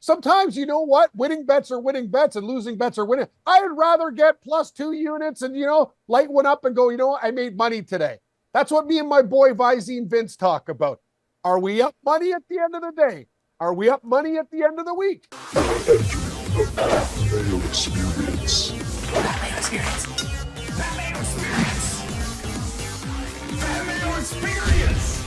sometimes, you know what? Winning bets are winning bets and losing bets are winning. I'd rather get +2 units and, light one up and go, I made money today. That's what me and my boy Visine Vince talk about. Are we up money at the end of the day? Are we up money at the end of the week? Mayo experience. Mayo experience. Mayo experience. Mayo experience.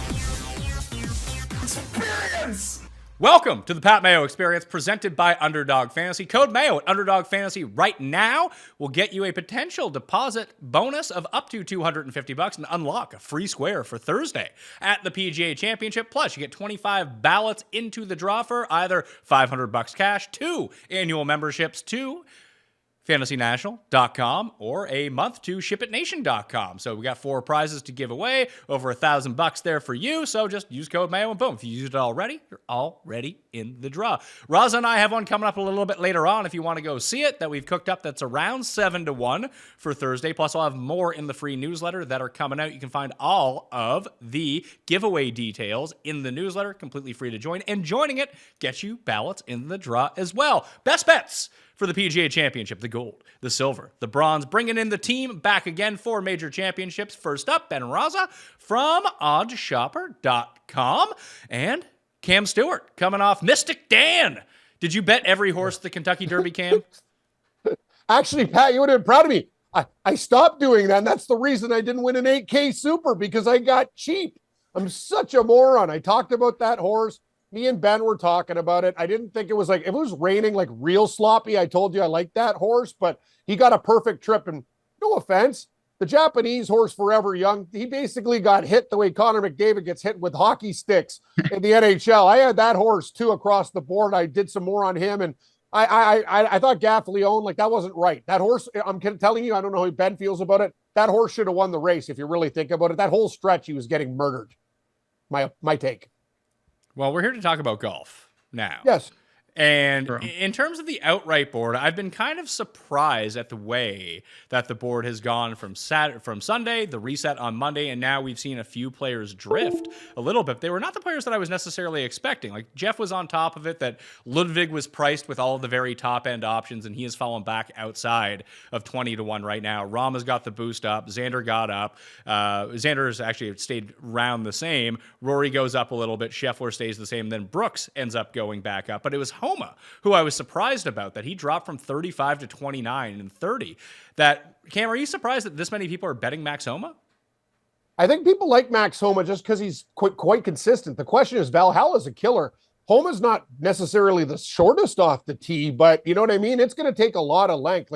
Experience. Welcome to the Pat Mayo Experience presented by Underdog Fantasy. Code Mayo at Underdog Fantasy right now will get you a potential deposit bonus of up to $250 and unlock a free square for Thursday at the PGA Championship. Plus, you get 25 ballots into the draw for either $500 cash, 2 annual memberships to FantasyNational.com or a month to ShipItNation.com. So we got 4 prizes to give away, over $1,000 there for you. So just use code Mayo and boom. If you used it already, you're already in the draw. Rasa and I have one coming up a little bit later on if you want to go see it that we've cooked up that's around 7-1 for Thursday. Plus I'll have more in the free newsletter that are coming out. You can find all of the giveaway details in the newsletter, completely free to join. And joining it gets you ballots in the draw as well. Best bets for the PGA Championship, the gold, the silver, the bronze, bringing in the team back again for major championships. First up, Ben Rasa from oddshopper.com and Cam Stewart coming off Mystic Dan. Did you bet every horse at the Kentucky Derby, Cam? Actually, Pat, you would have been proud of me. I stopped doing that, and that's the reason I didn't win an 8K Super, because I got cheap. I'm such a moron. I talked about that horse. Me and Ben were talking about it. I didn't think it was if it was raining like real sloppy, I told you I liked that horse, but he got a perfect trip. And no offense, the Japanese horse Forever Young, he basically got hit the way Connor McDavid gets hit with hockey sticks in the NHL. I had that horse too across the board. I did some more on him, and I thought Gaff Leone, that wasn't right. That horse, I'm telling you, I don't know how Ben feels about it. That horse should have won the race if you really think about it. That whole stretch, he was getting murdered. My take. Well, we're here to talk about golf now. Yes. And Sure. In terms of the outright board, I've been kind of surprised at the way that the board has gone from Sunday, the reset on Monday, and now we've seen a few players drift a little bit. They were not the players that I was necessarily expecting. Like Jeff was on top of it, that Ludwig was priced with all of the very top-end options, and he has fallen back outside of 20-1 right now. Rahm has got the boost up. Xander got up. Xander's actually stayed around the same. Rory goes up a little bit. Scheffler stays the same. Then Brooks ends up going back up. But it was Homa, who I was surprised about, that he dropped from 35 to 29 and 30. Cam, are you surprised that this many people are betting Max Homa? I think people like Max Homa just because he's quite consistent. The question is, Valhalla's a killer. Homa's not necessarily the shortest off the tee, but you know what I mean? It's going to take a lot of length.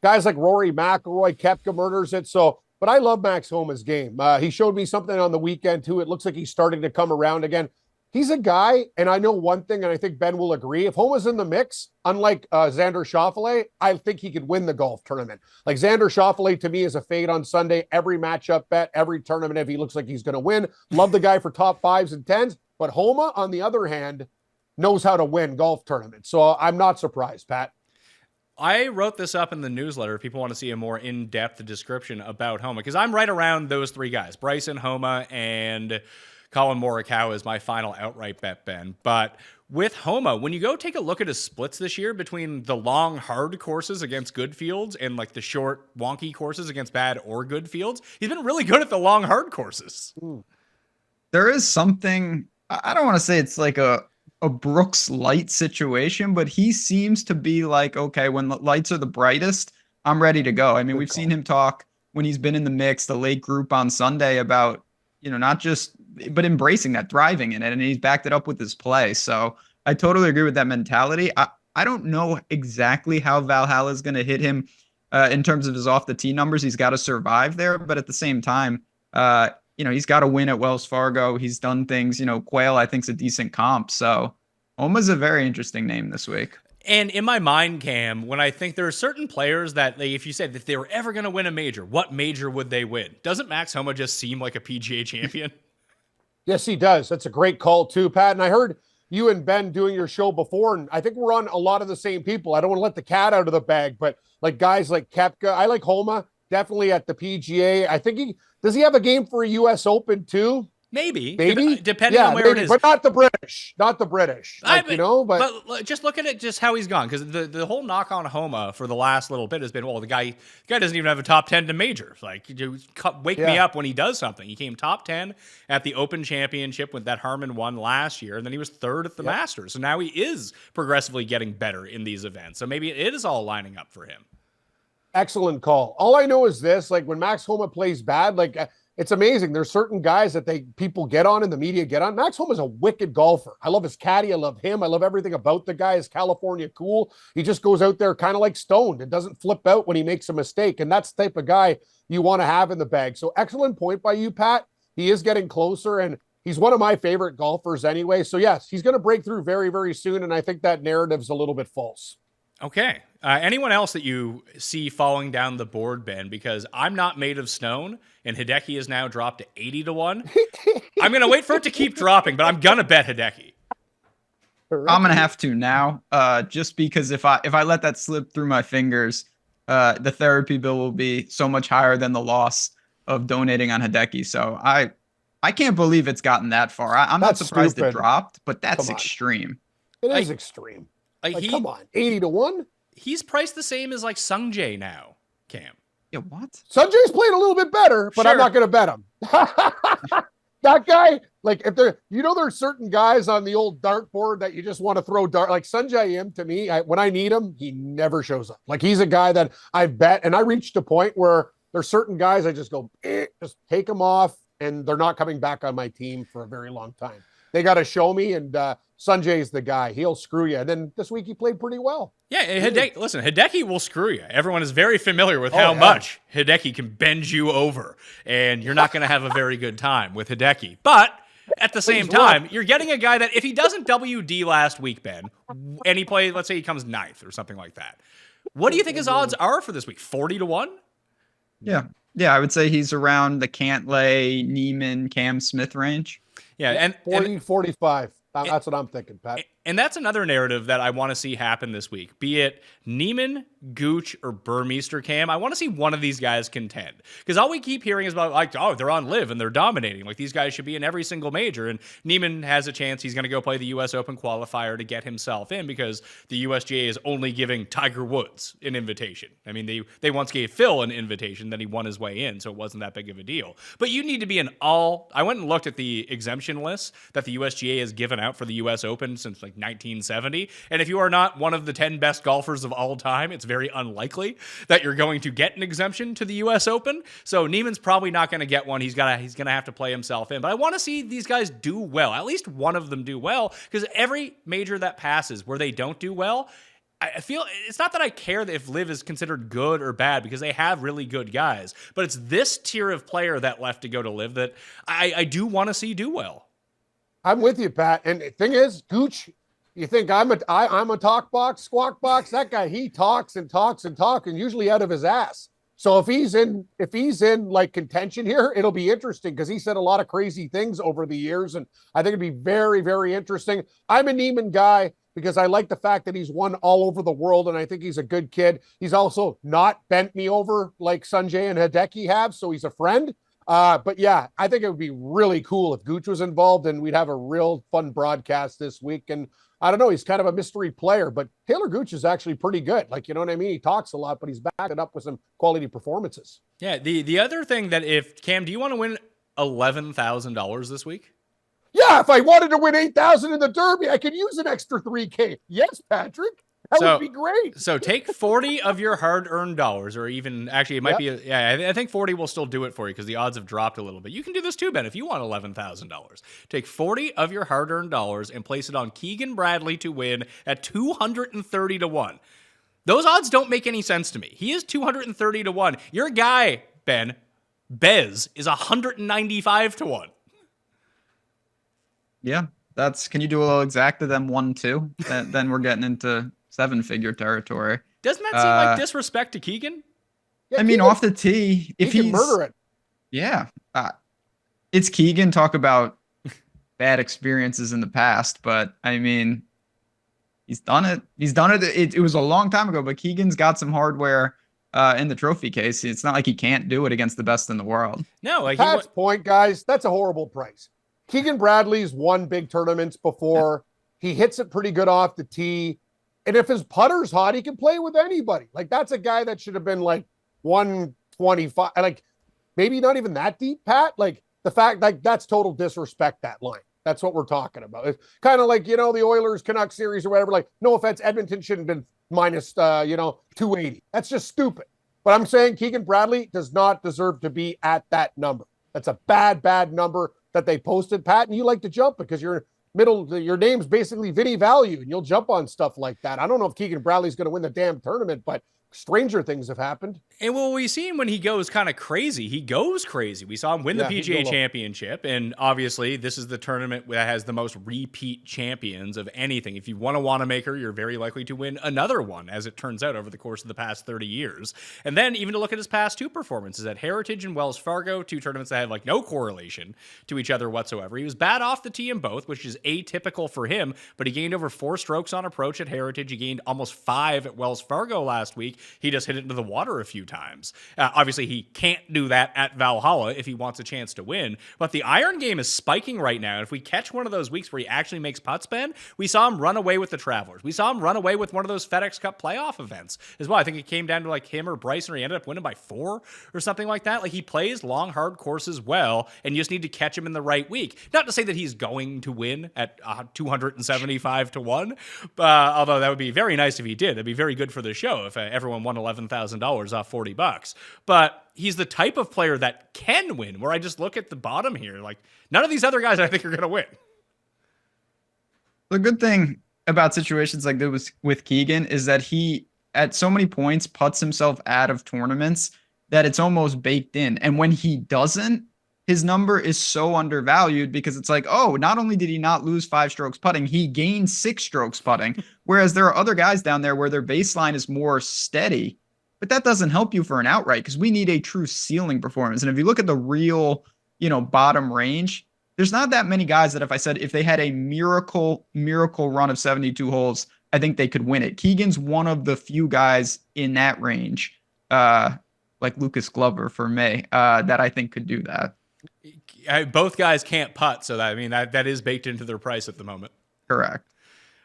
Guys like Rory McIlroy, Koepka murders it. But I love Max Homa's game. He showed me something on the weekend too. It looks like he's starting to come around again. He's a guy, and I know one thing, and I think Ben will agree. If Homa's in the mix, unlike Xander Schauffele, I think he could win the golf tournament. Xander Schauffele, to me, is a fade on Sunday. Every matchup bet, every tournament, if he looks like he's going to win. Love the guy for top 5s and 10s. But Homa, on the other hand, knows how to win golf tournaments. So I'm not surprised, Pat. I wrote this up in the newsletter if people want to see a more in-depth description about Homa, because I'm right around those 3 guys, Bryson, Homa, and Colin Morikawa is my final outright bet, Ben. But with Homa, when you go take a look at his splits this year between the long, hard courses against good fields and the short, wonky courses against bad or good fields, he's been really good at the long, hard courses. There is something, I don't want to say it's like a Brooks light situation, but he seems to be okay, when the lights are the brightest, I'm ready to go. I mean, we've seen him talk when he's been in the mix, the late group on Sunday, about, not just, but embracing that, thriving in it, and he's backed it up with his play. So I totally agree with that mentality. I don't know exactly how Valhalla is going to hit him in terms of his off the tee numbers. He's got to survive there, but at the same time, he's got to win at Wells Fargo. He's done things, Quail, I think, is a decent comp. So Homa's a very interesting name this week. And in my mind, Cam, when I think there are certain players that, if you said that they were ever going to win a major, what major would they win? Doesn't Max Homa just seem like a PGA champion? Yes, he does. That's a great call too, Pat. And I heard you and Ben doing your show before, and I think we're on a lot of the same people. I don't want to let the cat out of the bag, but guys like Koepka, I like Homa, definitely at the PGA. I think does he have a game for a U.S. Open too? Maybe, Maybe, depending on where it is. but not the British, not the British. Like, but just look at it, just how he's gone, because the whole knock on Homa for the last little bit has been, well, the guy doesn't even have a top 10 to majors. Like, wake me up when he does something. He came top 10 at the Open Championship with that Harmon won last year, and then he was third at the Masters. So now he is progressively getting better in these events. So maybe it is all lining up for him. Excellent call. All I know is this: like when Max Homa plays bad, like. It's amazing. There's certain guys that people get on and the media get on. Max Homa is a wicked golfer. I love his caddy. I love him. I love everything about the guy. His California cool. He just goes out there kind of like stoned. It doesn't flip out when he makes a mistake. And that's the type of guy you want to have in the bag. So excellent point by you, Pat. He is getting closer, and he's one of my favorite golfers anyway. So yes, he's going to break through very, very soon. And I think that narrative's a little bit false. Okay. Anyone else that you see falling down the board, Ben? Because I'm not made of stone, and Hideki is now dropped to 80 to 1. I'm going to wait for it to keep dropping, but I'm going to bet Hideki. I'm going to have to now, just because if I let that slip through my fingers, the therapy bill will be so much higher than the loss of donating on Hideki. So I can't believe it's gotten that far. I'm not surprised stupid. It dropped, but that's extreme. It is extreme. Come on, 80 to 1. He's priced the same as like Sungjae now, Cam. Yeah, what? Sungjae's played a little bit better, but I'm not going to bet him. That guy, like if there's certain guys on the old dartboard that you just want to throw dart. Like Sungjae Im, to me, when I need him, he never shows up. Like he's a guy that I bet, and I reached a point where there's certain guys I just go, just take them off, and they're not coming back on my team for a very long time. They got to show me, and Sungjae's the guy. He'll screw you. And then this week he played pretty well. Yeah, Hideki will screw you. Everyone is very familiar with how much Hideki can bend you over, and you're not going to have a very good time with Hideki. But at the same time, you're getting a guy that if he doesn't WD last week, Ben, and he plays, let's say he comes ninth or something like that, what do you think his odds are for this week? 40 to 1? Yeah. Yeah, I would say he's around the Cantlay, Neiman, Cam Smith range. Yeah, and 45. That's what I'm thinking, Pat. And that's another narrative that I want to see happen this week. Be it Neiman, Gooch, or Burmeister, Cam. I want to see one of these guys contend. Because all we keep hearing is about, like, oh, they're on live and they're dominating. Like, these guys should be in every single major. And Neiman has a chance. He's going to go play the U.S. Open qualifier to get himself in because the USGA is only giving Tiger Woods an invitation. I mean, they once gave Phil an invitation, then he won his way in, so it wasn't that big of a deal. But you need to be I went and looked at the exemption list that the USGA has given out for the U.S. Open since, like, 1970. And if you are not one of the 10 best golfers of all time, it's very unlikely that you're going to get an exemption to the U.S. Open. So Neiman's probably not going to get one. He's going to have to play himself in. But I want to see these guys do well. At least one of them do well, because every major that passes where they don't do well, I feel it's not that I care that if Liv is considered good or bad, because they have really good guys, but it's this tier of player that left to go to Liv that I do want to see do well. I'm with you, Pat. And the thing is, Gooch, you think I'm a talk box, squawk box? That guy, he talks and talks and talks, and usually out of his ass. So if he's in like contention here, it'll be interesting because he said a lot of crazy things over the years, and I think it'd be very, very interesting. I'm a Neiman guy because I like the fact that he's won all over the world, and I think he's a good kid. He's also not bent me over like Sungjae and Hideki have, so he's a friend. But yeah, I think it would be really cool if Gooch was involved, and we'd have a real fun broadcast this week. And I don't know, he's kind of a mystery player, but Taylor Gooch is actually pretty good. Like, you know what I mean? He talks a lot, but he's backed it up with some quality performances. Yeah. The other thing that if Cam, do you want to win $11,000 this week? Yeah. If I wanted to win 8,000 in the Derby, I could use an extra 3K. Yes, Patrick. That would be great. So take 40 of your hard-earned dollars, or even actually it might be. I think 40 will still do it for you because the odds have dropped a little bit. You can do this too, Ben, if you want $11,000. Take 40 of your hard-earned dollars and place it on Keegan Bradley to win at 230 to 1. Those odds don't make any sense to me. He is 230 to 1. Your guy, Ben, Bez, is 195 to 1. Yeah, can you do a little exacta them 1-2? Then we're getting into 7-figure territory. Doesn't that seem like disrespect to Keegan? Yeah, I mean, off the tee, if he's murder it. Yeah. It's Keegan. Talk about bad experiences in the past, but I mean, he's done it. It was a long time ago, but Keegan's got some hardware in the trophy case. It's not like he can't do it against the best in the world. No, like Pat's point, guys, that's a horrible price. Keegan Bradley's won big tournaments before. He hits it pretty good off the tee. And if his putter's hot, he can play with anybody. Like, that's a guy that should have been like 125. Like, maybe not even that deep, Pat. Like, the fact, like, that's total disrespect, that line. That's what we're talking about. It's kind of like, the Oilers Canucks series or whatever. Like, no offense, Edmonton shouldn't have been minus 280. That's just stupid. But I'm saying Keegan Bradley does not deserve to be at that number. That's a bad number that they posted, Pat. And you like to jump because your name's basically Vinny Value, and you'll jump on stuff like that. I don't know if Keegan Bradley's going to win the damn tournament, but stranger things have happened. And well, we've seen when he goes kind of crazy, he goes crazy. We saw him win the PGA Championship, and obviously this is the tournament that has the most repeat champions of anything. If you won a Wanamaker, you're very likely to win another one, as it turns out, over the course of the past 30 years. And then even to look at his past two performances at Heritage and Wells Fargo, two tournaments that have like no correlation to each other whatsoever. He was bad off the tee in both, which is atypical for him, but he gained over 4 strokes on approach at Heritage. He gained almost 5 at Wells Fargo last week. He just hit it into the water a few times. Obviously, he can't do that at Valhalla if he wants a chance to win. But the iron game is spiking right now. And if we catch one of those weeks where he actually makes putts, Ben, we saw him run away with the Travelers. We saw him run away with one of those FedEx Cup playoff events as well. I think it came down to like him or Bryson, or he ended up winning by 4 or something like that. Like, he plays long, hard courses well, and you just need to catch him in the right week. Not to say that he's going to win at 275 to 1, although that would be very nice if he did. That'd be very good for the show if everyone won $11,000 off $40. But he's the type of player that can win, where I just look at the bottom here, like, none of these other guys I think are going to win. The good thing about situations like this with Keegan is that he, at so many points, puts himself out of tournaments that it's almost baked in. And when he doesn't, his number is so undervalued because it's like, oh, not only did he not lose 5 strokes putting, he gained 6 strokes putting. Whereas there are other guys down there where their baseline is more steady, but that doesn't help you for an outright because we need a true ceiling performance. And if you look at the real, bottom range, there's not that many guys that if they had a miracle run of 72 holes, I think they could win it. Keegan's one of the few guys in that range, like Lucas Glover for May, that I think could do that. Both guys can't putt, so that is baked into their price at the moment. Correct.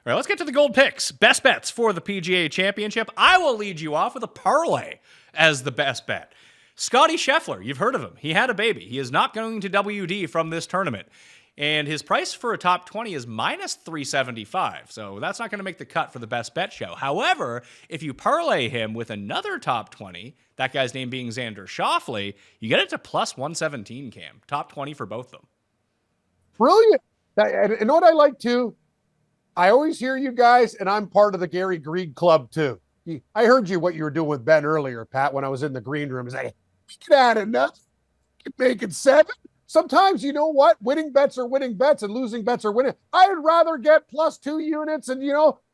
All right, let's get to the gold picks. Best bets for the PGA Championship. I will lead you off with a parlay as the best bet. Scotty Scheffler, you've heard of him. He had a baby. He is not going to WD from this tournament. And his price for a top 20 is minus 375. So that's not going to make the cut for the best bet show. However, if you parlay him with another top 20, that guy's name being Xander Schauffele, you get it to plus 117, Cam. Top 20 for both of them. Brilliant. And you know what I like too? I always hear you guys, and I'm part of the Gary Greig Club too. I heard what you were doing with Ben earlier, Pat, when I was in the green room. Is like, we could add enough. We could make it 7. Sometimes, you know what? Winning bets are winning bets and losing bets are winning. I'd rather get plus 2 units and,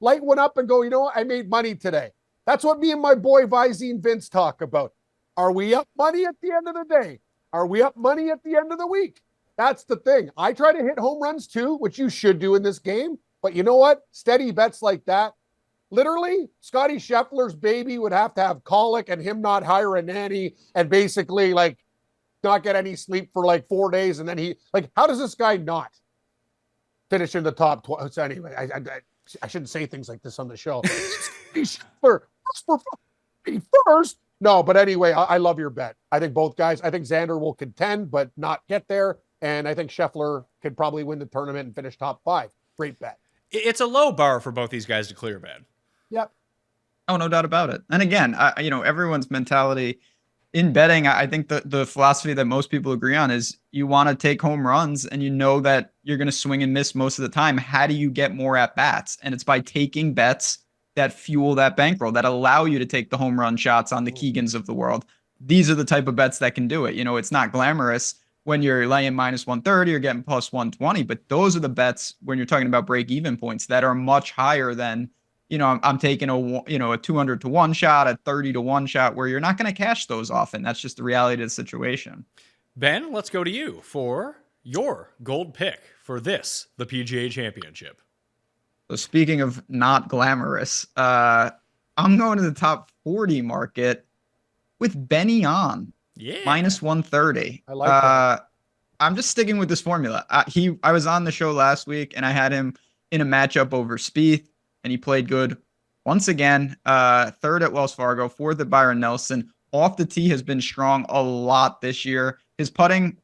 light one up and go, I made money today. That's what me and my boy Visine Vince talk about. Are we up money at the end of the day? Are we up money at the end of the week? That's the thing. I try to hit home runs too, which you should do in this game. But you know what? Steady bets like that. Literally, Scotty Scheffler's baby would have to have colic and him not hire a nanny and basically not get any sleep for 4 days. And then how does this guy not finish in the top 12? So anyway, I shouldn't say things like this on the show. Scheffler first. No, but anyway, I love your bet. I think both guys, I think Xander will contend, but not get there. And I think Scheffler could probably win the tournament and finish top 5. Great bet. It's a low bar for both these guys to clear, Ben. Yep. Oh, no doubt about it. And again, everyone's mentality in betting, I think the philosophy that most people agree on is you want to take home runs and you know that you're going to swing and miss most of the time. How do you get more at bats? And it's by taking bets that fuel that bankroll, that allow you to take the home run shots on the Keegans of the world. These are the type of bets that can do it. It's not glamorous when you're laying minus 130 or getting plus 120, but those are the bets when you're talking about break-even points that are much higher than, I'm taking a 200 to 1 shot, a 30 to 1 shot, where you're not going to cash those often. That's just the reality of the situation. Ben, let's go to you for your gold pick for the PGA Championship. So speaking of not glamorous, I'm going to the top 40 market with Benny on. Yeah. Minus 130. I like that. I'm just sticking with this formula. I was on the show last week and I had him in a matchup over Spieth, and he played good once again. Third at Wells Fargo, fourth at Byron Nelson. Off the tee has been strong a lot this year. His putting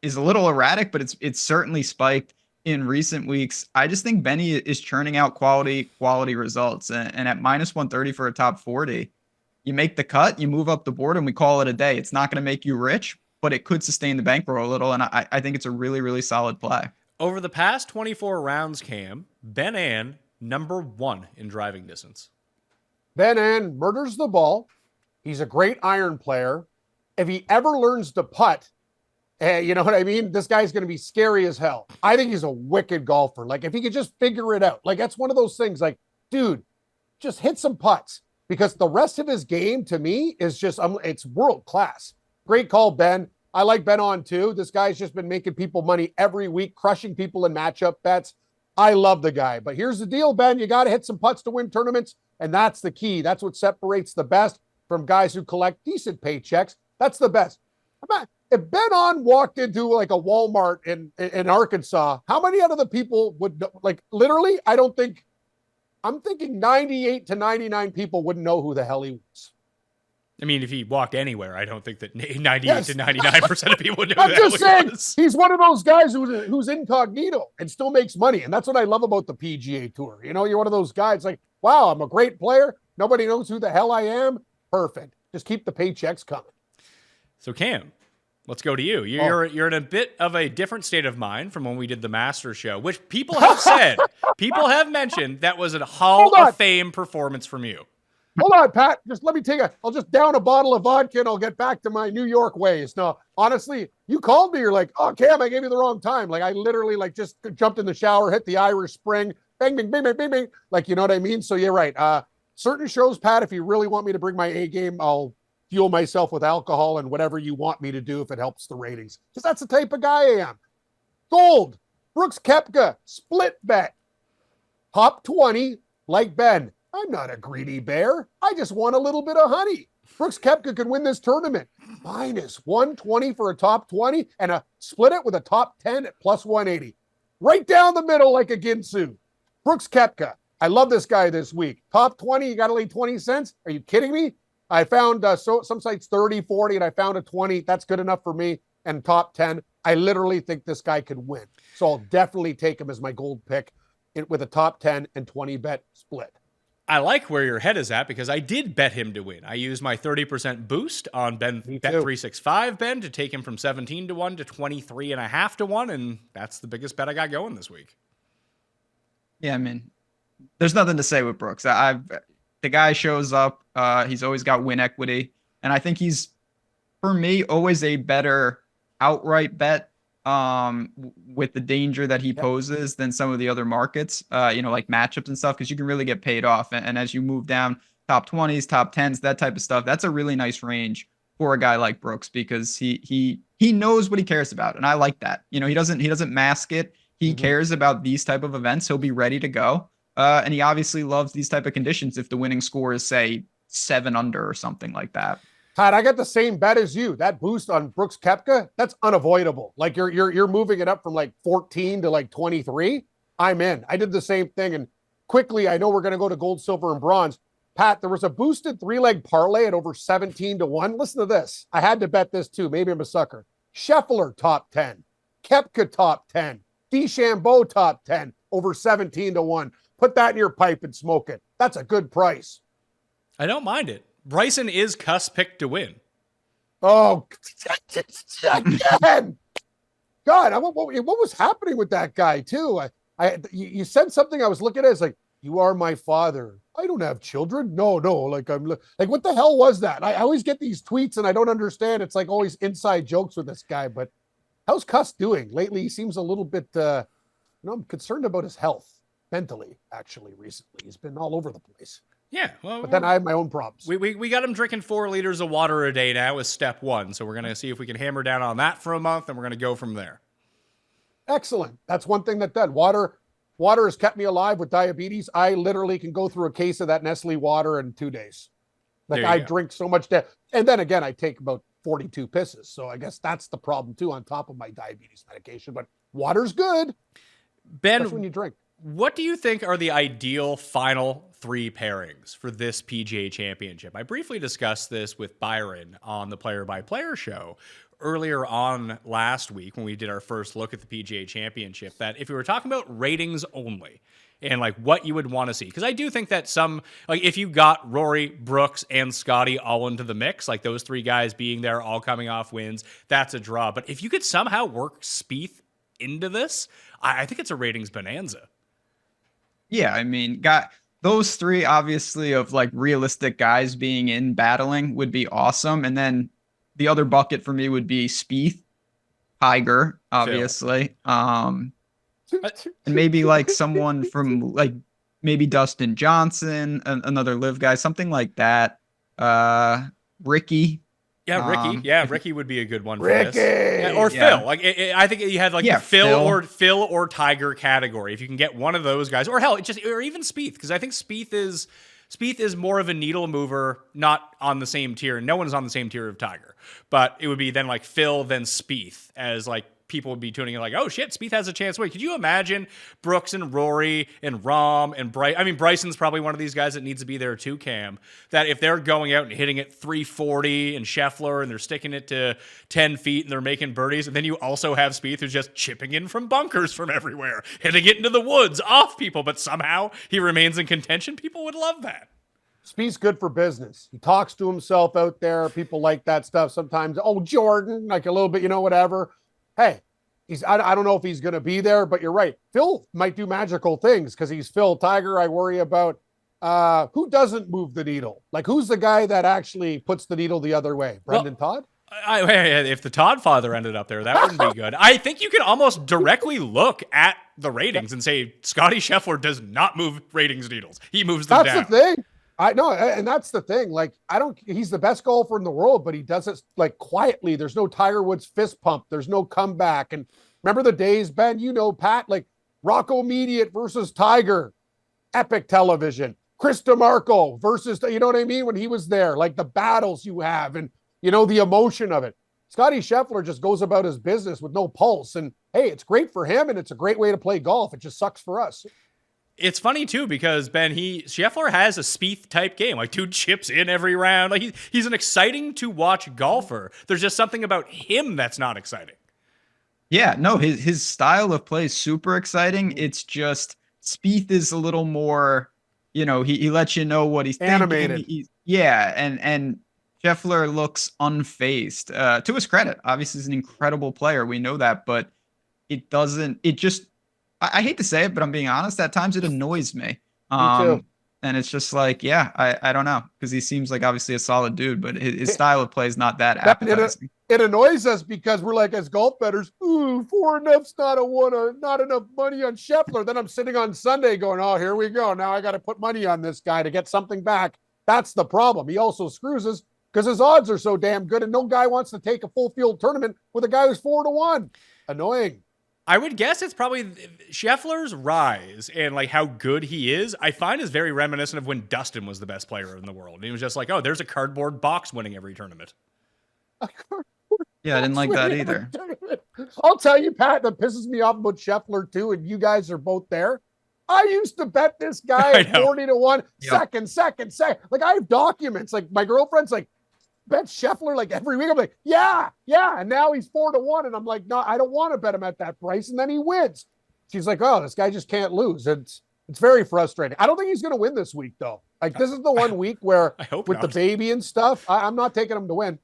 is a little erratic, but it's certainly spiked in recent weeks. I just think Benny is churning out quality results, and at minus 130 for a top 40, you make the cut, you move up the board, and we call it a day. It's not going to make you rich, but it could sustain the bankroll a little, and I think it's a really, really solid play. Over the past 24 rounds, Cam, Ben An, number 1 in driving distance. Ben An murders the ball. He's a great iron player. If he ever learns to putt, you know what I mean? This guy's going to be scary as hell. I think he's a wicked golfer. Like, if he could just figure it out. Like, that's one of those things, like, dude, just hit some putts. Because the rest of his game, to me, is just, it's world class. Great call, Ben. I like Ben on too. This guy's just been making people money every week, crushing people in matchup bets. I love the guy. But here's the deal, Ben. You got to hit some putts to win tournaments. And that's the key. That's what separates the best from guys who collect decent paychecks. That's the best. If Ben On walked into like a Walmart in Arkansas, how many out of the people would know? Like, literally, I'm thinking 98 to 99 people wouldn't know who the hell he was. I mean, if he walked anywhere, I don't think that 98 to 99% of people would know I'm who the hell just he saying, was. he's one of those guys who's incognito and still makes money. And that's what I love about the PGA Tour. You know, you're one of those guys like, wow, I'm a great player. Nobody knows who the hell I am. Perfect. Just keep the paychecks coming. So, Cam, let's go to you. You're in a bit of a different state of mind from when we did the Masters show, which people have said, people have mentioned that was a Hall of Fame performance from you. Hold on, Pat. Just let me I'll just down a bottle of vodka and I'll get back to my New York ways. No, honestly, you called me. You're like, oh, Cam, I gave you the wrong time. Like, I literally like just jumped in the shower, hit the Irish Spring, bang, bang, bang, bang, bang, bang. Like, you know what I mean? So you're right. Certain shows, Pat, if you really want me to bring my A game, I'll fuel myself with alcohol and whatever you want me to do if it helps the ratings. Because that's the type of guy I am. Gold. Brooks Koepka, split bet. Top 20, like Ben. I'm not a greedy bear. I just want a little bit of honey. Brooks Koepka could win this tournament. Minus 120 for a top 20 and split it with a top 10 at plus 180. Right down the middle like a Ginsu. Brooks Koepka. I love this guy this week. Top 20, you got to lay 20 cents? Are you kidding me? I found some sites 30, 40, and I found a 20. That's good enough for me. And top 10, I literally think this guy could win. So I'll definitely take him as my gold pick with a top 10 and 20 bet split. I like where your head is at because I did bet him to win. I used my 30% boost on Bet365 Ben to take him from 17 to 1 to 23.5 to 1, and that's the biggest bet I got going this week. Yeah, I mean, there's nothing to say with Brooks. The guy shows up. He's always got win equity, and I think he's, for me, always a better outright bet with the danger that he poses than some of the other markets, like matchups and stuff, because you can really get paid off. And as you move down top 20s, top 10s, that type of stuff, that's a really nice range for a guy like Brooks because he knows what he cares about. And I like that. He doesn't mask it. He cares about these type of events. He'll be ready to go. And he obviously loves these type of conditions if the winning score is, say, 7 under or something like that. Pat, I got the same bet as you. That boost on Brooks Koepka, that's unavoidable. Like you're moving it up from like 14 to like 23. I'm in. I did the same thing. And quickly, I know we're going to go to gold, silver, and bronze. Pat, there was a boosted 3-leg parlay at over 17 to 1. Listen to this. I had to bet this too. Maybe I'm a sucker. Scheffler top 10. Koepka top 10. DeChambeau top 10 over 17 to 1. Put that in your pipe and smoke it. That's a good price. I don't mind it. Bryson is Cuss picked to win. Oh, again. God, what was happening with that guy too? You said something I was looking at. It's like, you are my father. I don't have children. No. Like what the hell was that? I always get these tweets and I don't understand. It's like always inside jokes with this guy, but how's Cuss doing? Lately, he seems a little bit, I'm concerned about his health mentally, actually, recently. He's been all over the place. Yeah, well, but then I have my own problems. We got him drinking 4 liters of water a day now is step 1. So we're going to see if we can hammer down on that for a month, and we're going to go from there. Excellent. That's one thing that done. Water has kept me alive with diabetes. I literally can go through a case of that Nestle water in 2 days. Like I drink so much. And then again, I take about 42 pisses. So I guess that's the problem too, on top of my diabetes medication. But water's good, Ben, especially when you drink. what do you think are the ideal final 3 pairings for this PGA Championship? I briefly discussed this with Byron on the Player by Player show earlier on last week when we did our first look at the PGA Championship, that if we were talking about ratings only and like what you would want to see, because I do think that some, like if you got Rory, Brooks, and Scotty all into the mix, like those 3 guys being there, all coming off wins, that's a draw. But if you could somehow work Spieth into this, I think it's a ratings bonanza. Yeah, I mean, got those 3 obviously of like realistic guys being in battling would be awesome. And then the other bucket for me would be Spieth, Tiger, obviously. And maybe like someone from like maybe Dustin Johnson, another live guy, something like that. Ricky. Yeah, Ricky. Ricky would be a good one for Ricky! this. Yeah, or Phil. Like I think you had like the Phil or Tiger category. If you can get one of those guys, or hell, or even Spieth, because I think Spieth is more of a needle mover, not on the same tier. No one's on the same tier of Tiger, but it would be then like Phil, then Spieth, as like people would be tuning in like, oh shit, Spieth has a chance. Wait, could you imagine Brooks and Rory and Rahm and Bryson? I mean, Bryson's probably one of these guys that needs to be there too, Cam, that if they're going out and hitting it 340 and Scheffler and they're sticking it to 10 feet and they're making birdies, and then you also have Spieth who's just chipping in from bunkers from everywhere, hitting it into the woods off people, but somehow he remains in contention, people would love that. Spieth's good for business. He talks to himself out there. People like that stuff sometimes. Oh, Jordan, like a little bit, whatever. Hey, I don't know if he's going to be there, but you're right. Phil might do magical things because he's Phil. Tiger, I worry about who doesn't move the needle. Like, who's the guy that actually puts the needle the other way? Brendan Todd? If the Todd father ended up there, that wouldn't be good. I think you can almost directly look at the ratings and say Scotty Scheffler does not move ratings needles. He moves them down. That's the thing. I know, and that's the thing. Like, he's the best golfer in the world, but he does it like quietly. There's no Tiger Woods fist pump. There's no comeback. And remember the days, Ben, Pat, like Rocco Mediate versus Tiger, epic television. Chris DeMarco versus, you know what I mean? When he was there, like the battles you have and, the emotion of it. Scotty Scheffler just goes about his business with no pulse. And hey, it's great for him and it's a great way to play golf. It just sucks for us. It's funny too because Ben, Scheffler has a Spieth type game. Like, dude chips in every round. Like he's an exciting to watch golfer. There's just something about him that's not exciting. Yeah, no, his style of play is super exciting. It's just Spieth is a little more, he lets you know what he's animated. Thinking. And Scheffler looks unfazed. To his credit, obviously he's an incredible player. We know that, but I hate to say it, but I'm being honest. At times it annoys me. Me too. And it's just like, I don't know. Because he seems like obviously a solid dude, but his style of play is not that appetizing. It annoys us because we're like, as golf bettors, 4-enough's not enough money on Scheffler. Then I'm sitting on Sunday going, oh, here we go. Now I got to put money on this guy to get something back. That's the problem. He also screws us because his odds are so damn good and no guy wants to take a full field tournament with a guy who's 4-1. Annoying. I would guess it's probably Scheffler's rise and like how good he is. I find is very reminiscent of when Dustin was the best player in the world. And he was just like, oh, there's a cardboard box winning every tournament. Yeah, I didn't like that either. I'll tell you, Pat, that pisses me off about Scheffler too, and you guys are both there. I used to bet this guy at 40-1, second. Like, I have documents. Like, my girlfriend's like, bet Scheffler like every week. I'm like, yeah. And now he's 4-1. And I'm like, no, I don't want to bet him at that price. And then he wins. She's like, oh, this guy just can't lose. It's very frustrating. I don't think he's going to win this week, though. Like, this is the one week where with the baby and stuff, I'm not taking him to win.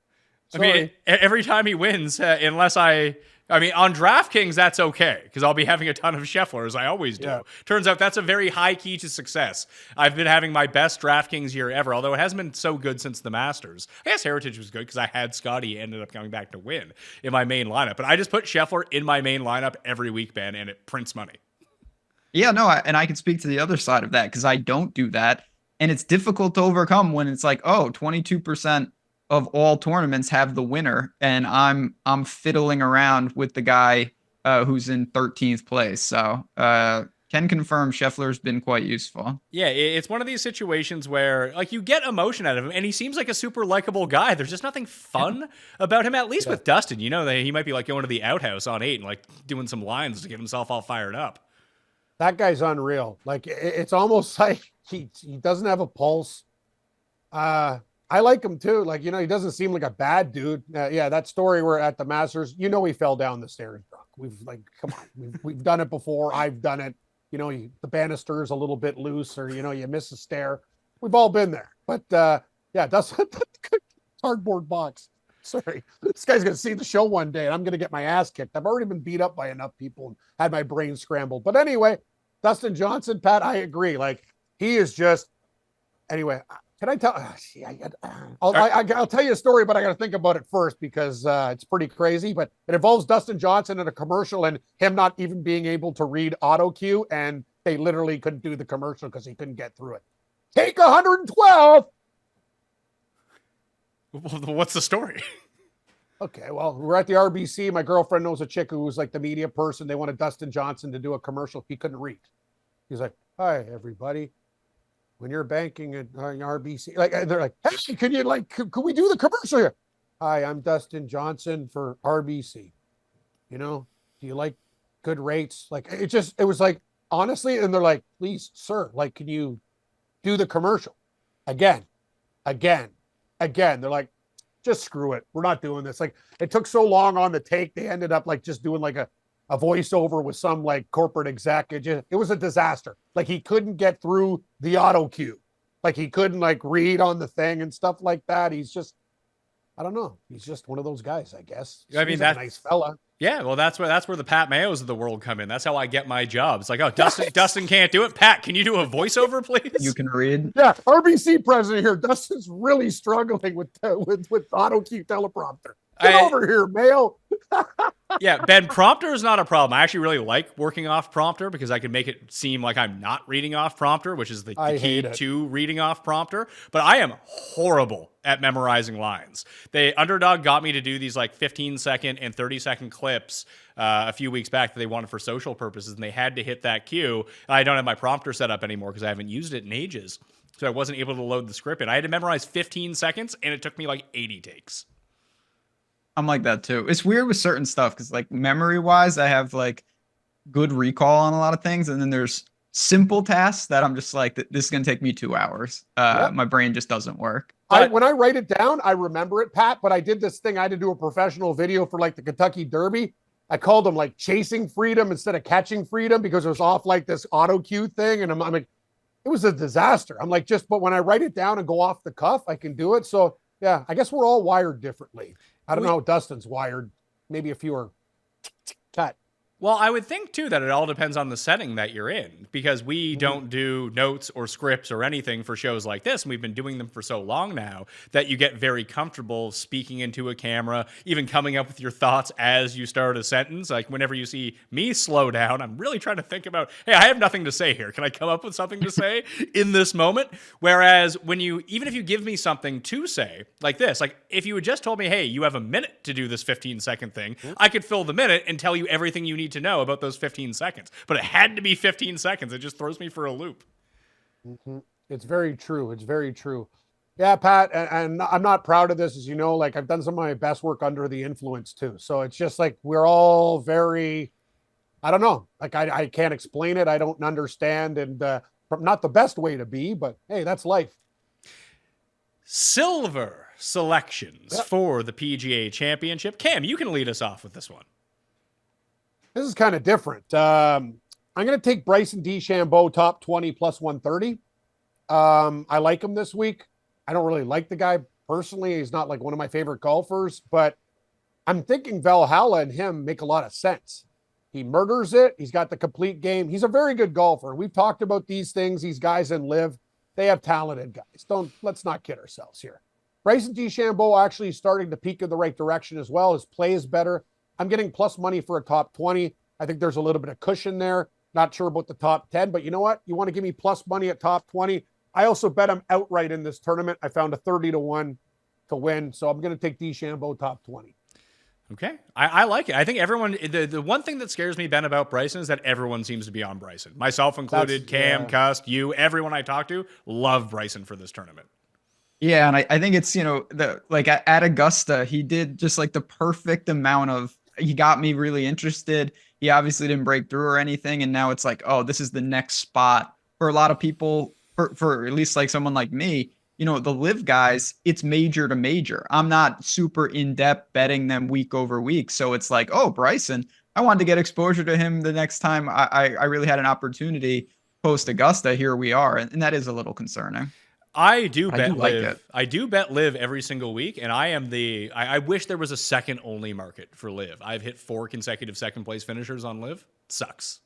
Sorry. I mean, every time he wins, unless on DraftKings, that's okay, because I'll be having a ton of Scheffler, as I always do. Yeah. Turns out that's a very high key to success. I've been having my best DraftKings year ever, although it hasn't been so good since the Masters. I guess Heritage was good because I had Scotty, ended up coming back to win in my main lineup. But I just put Scheffler in my main lineup every week, Ben, and it prints money. Yeah, no, and I can speak to the other side of that because I don't do that. And it's difficult to overcome when it's like, 22% of all tournaments have the winner, and I'm fiddling around with the guy who's in 13th place. So can confirm Scheffler's been quite useful. Yeah, it's one of these situations where like you get emotion out of him, and he seems like a super likable guy. There's just nothing fun about him. At least with Dustin, you know, that he might be like going to the outhouse on 8 and like doing some lines to get himself all fired up. That guy's unreal. Like it's almost like he doesn't have a pulse. I like him too. Like, you know, he doesn't seem like a bad dude. Yeah, that story where at the Masters, you know, he fell down the stairs drunk. We've like, come on, we've done it before. I've done it. You know, the banister is a little bit loose, or you know, you miss a stair. We've all been there. But yeah, that's cardboard box. Sorry, this guy's gonna see the show one day, and I'm gonna get my ass kicked. I've already been beat up by enough people and had my brain scrambled. But anyway, Dustin Johnson, Pat, I agree. Like he is just. Anyway, can I tell? I'll tell you a story, but I got to think about it first because it's pretty crazy. But it involves Dustin Johnson in a commercial and him not even being able to read auto cue, and they literally couldn't do the commercial because he couldn't get through it. Take 112. What's the story? Okay, well, we're at the RBC. My girlfriend knows a chick who was like the media person. They wanted Dustin Johnson to do a commercial. He couldn't read. He's like, "Hi, everybody. When you're banking at RBC," like they're like, "Hey, can you could we do the commercial here?" "Hi, I'm Dustin Johnson for RBC. You know, do you like good rates?" Like it was like honestly, and they're like, "Please, sir, like, can you do the commercial again?" They're like, "Just screw it. We're not doing this." Like it took so long on the take, they ended up like just doing like a voiceover with some like corporate exec. It was a disaster. Like he couldn't get through the auto cue. Like he couldn't like read on the thing and stuff like that. He's just, I don't know. He's just one of those guys, I guess. I mean, he's that's a nice fella. Yeah, well, that's where the Pat Mayos of the world come in. That's how I get my job. It's like, oh, Dustin can't do it. Pat, can you do a voiceover, please? You can read. Yeah, RBC president here. Dustin's really struggling with auto cue teleprompter. Get over here, Mayo. Yeah, Ben, prompter is not a problem. I actually really like working off prompter because I can make it seem like I'm not reading off prompter, which is the key to reading off prompter. But I am horrible at memorizing lines. Underdog got me to do these like 15-second and 30-second clips a few weeks back that they wanted for social purposes, and they had to hit that cue. And I don't have my prompter set up anymore because I haven't used it in ages. So I wasn't able to load the script in. I had to memorize 15 seconds, and it took me like 80 takes. I'm like that too. It's weird with certain stuff because like memory wise, I have like good recall on a lot of things. And then there's simple tasks that I'm just like, this is going to take me 2 hours. My brain just doesn't work. When I write it down, I remember it, Pat, but I did this thing. I had to do a professional video for like the Kentucky Derby. I called them like chasing freedom instead of catching freedom because it was off like this auto cue thing. And I'm like, it was a disaster. I'm like, but when I write it down and go off the cuff, I can do it. So yeah, I guess we're all wired differently. I don't know how Dustin's wired. Maybe a few are cut. Well, I would think, too, that it all depends on the setting that you're in, because we don't do notes or scripts or anything for shows like this, and we've been doing them for so long now that you get very comfortable speaking into a camera, even coming up with your thoughts as you start a sentence. Like, whenever you see me slow down, I'm really trying to think about, hey, I have nothing to say here. Can I come up with something to say in this moment? Whereas even if you give me something to say, like this, like if you had just told me, hey, you have a minute to do this 15-second thing, I could fill the minute and tell you everything you need to know about those 15 seconds. But it had to be 15 seconds. It just throws me for a loop. Mm-hmm. It's very true. It's very true. Yeah, Pat, and I'm not proud of this, as you know, like I've done some of my best work under the influence too. So it's just like we're all very, I don't know, like I can't explain it. I don't understand, and not the best way to be, but hey, that's life. Silver selections for the PGA Championship. Cam, you can lead us off with this one. This is kind of different. I'm going to take Bryson DeChambeau top 20 plus 130. I like him this week. I don't really like the guy personally. He's not like one of my favorite golfers, but I'm thinking Valhalla and him make a lot of sense. He murders it. He's got the complete game. He's a very good golfer. We've talked about these things. These guys in Live, they have talented guys. Let's not kid ourselves here. Bryson DeChambeau actually is starting to peak in the right direction as well. His play is better. I'm getting plus money for a top 20. I think there's a little bit of cushion there. Not sure about the top 10, but you know what? You want to give me plus money at top 20. I also bet him outright in this tournament. I found a 30-1 to win. So I'm going to take DeChambeau top 20. Okay. I like it. I think everyone, the one thing that scares me, Ben, about Bryson is that everyone seems to be on Bryson. Myself included, Cam, Cust, you, everyone I talk to, love Bryson for this tournament. Yeah, and I think it's, at Augusta, he did just like the perfect amount of, he got me really interested. He obviously didn't break through or anything. And now it's like, oh, this is the next spot for a lot of people, for at least like someone like me, the live guys, it's major to major. I'm not super in depth betting them week over week. So it's like, oh, Bryson, I wanted to get exposure to him the next time I really had an opportunity post Augusta. Here we are. And that is a little concerning. I do bet like live. it. I do bet live every single week, and I wish there was a second only market for live. I've hit 4 consecutive second place finishers on live. Sucks.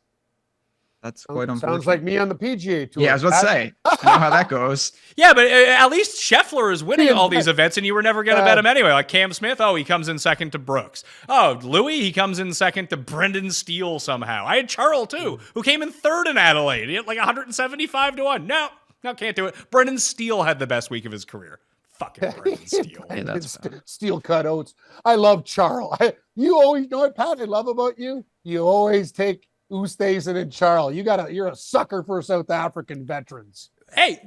That's quite unfortunate. Sounds like me on the PGA Tour. Yeah, I was about to say. I know how that goes. Yeah, but at least Scheffler is winning all these events, and you were never going to bet him anyway. Like Cam Smith, he comes in second to Brooks. Oh, Louis, he comes in second to Brendan Steele somehow. I had Charles, too, who came in third in Adelaide. He had like 175 to 1. No, can't do it. Brendan Steele had the best week of his career. Fucking Brendan Steele. Hey, that's Steel cutouts. I love Charles. You always know what, Pat, I love about you? You always take Oosthuizen and Charles. You're a sucker for South African veterans. Hey,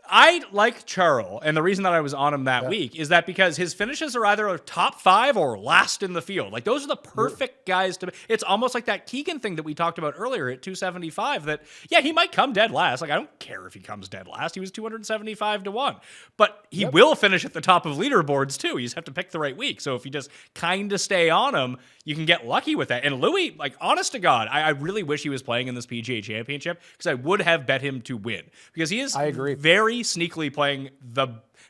I like Charles, and the reason that I was on him that week is that because his finishes are either a top 5 or last in the field. Like, those are the perfect guys to... It's almost like that Keegan thing that we talked about earlier at 275 that, yeah, he might come dead last. Like, I don't care if he comes dead last. He was 275 to 1. But he will finish at the top of leaderboards, too. You just have to pick the right week. So if you just kind of stay on him, you can get lucky with that. And Louis, like, honest to God, I really wish he was playing in this PGA Championship because I would have bet him to win. Because he is very sneakily playing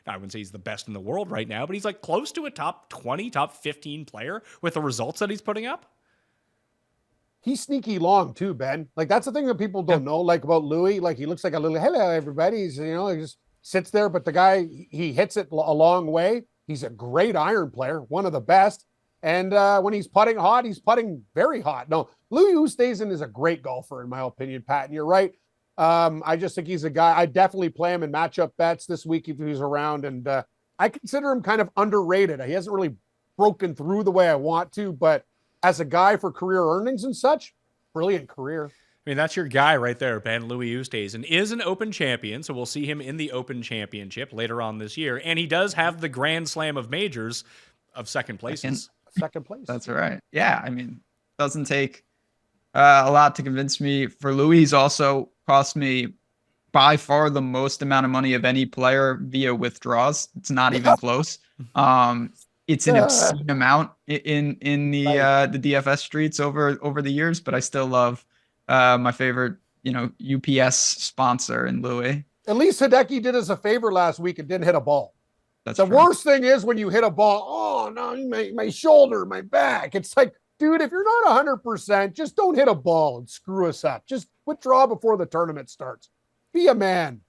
I wouldn't say he's the best in the world right now, but he's like close to a top 20, top 15 player with the results that he's putting up. He's sneaky long too, Ben. Like, that's the thing that people don't know, like, about Louis. Like, he looks like a little, hello, everybody. He's, he just sits there, but the guy, he hits it a long way. He's a great iron player, one of the best. And when he's putting hot, he's putting very hot. No, Louis Oosthuizen is a great golfer, in my opinion, Pat, and you're right. I just think he's a guy. I definitely play him in matchup bets this week if he's around. And I consider him kind of underrated. He hasn't really broken through the way I want to, but as a guy for career earnings and such, brilliant career. I mean, that's your guy right there, Ben. Louis Oosthuizen is an Open champion, so we'll see him in the Open Championship later on this year. And he does have the Grand Slam of majors of second places. Second place. That's right. Yeah, I mean, doesn't take a lot to convince me. For Louis, also cost me by far the most amount of money of any player via withdrawals. It's not even close. It's an obscene amount in the DFS streets over the years, but I still love my favorite, UPS sponsor in Louis. At least Hideki did us a favor last week and didn't hit a ball. That's the true. Worst thing is when you hit a ball, oh no, my shoulder, my back. It's like, dude, if you're not 100%, just don't hit a ball and screw us up. Just withdraw before the tournament starts. Be a man.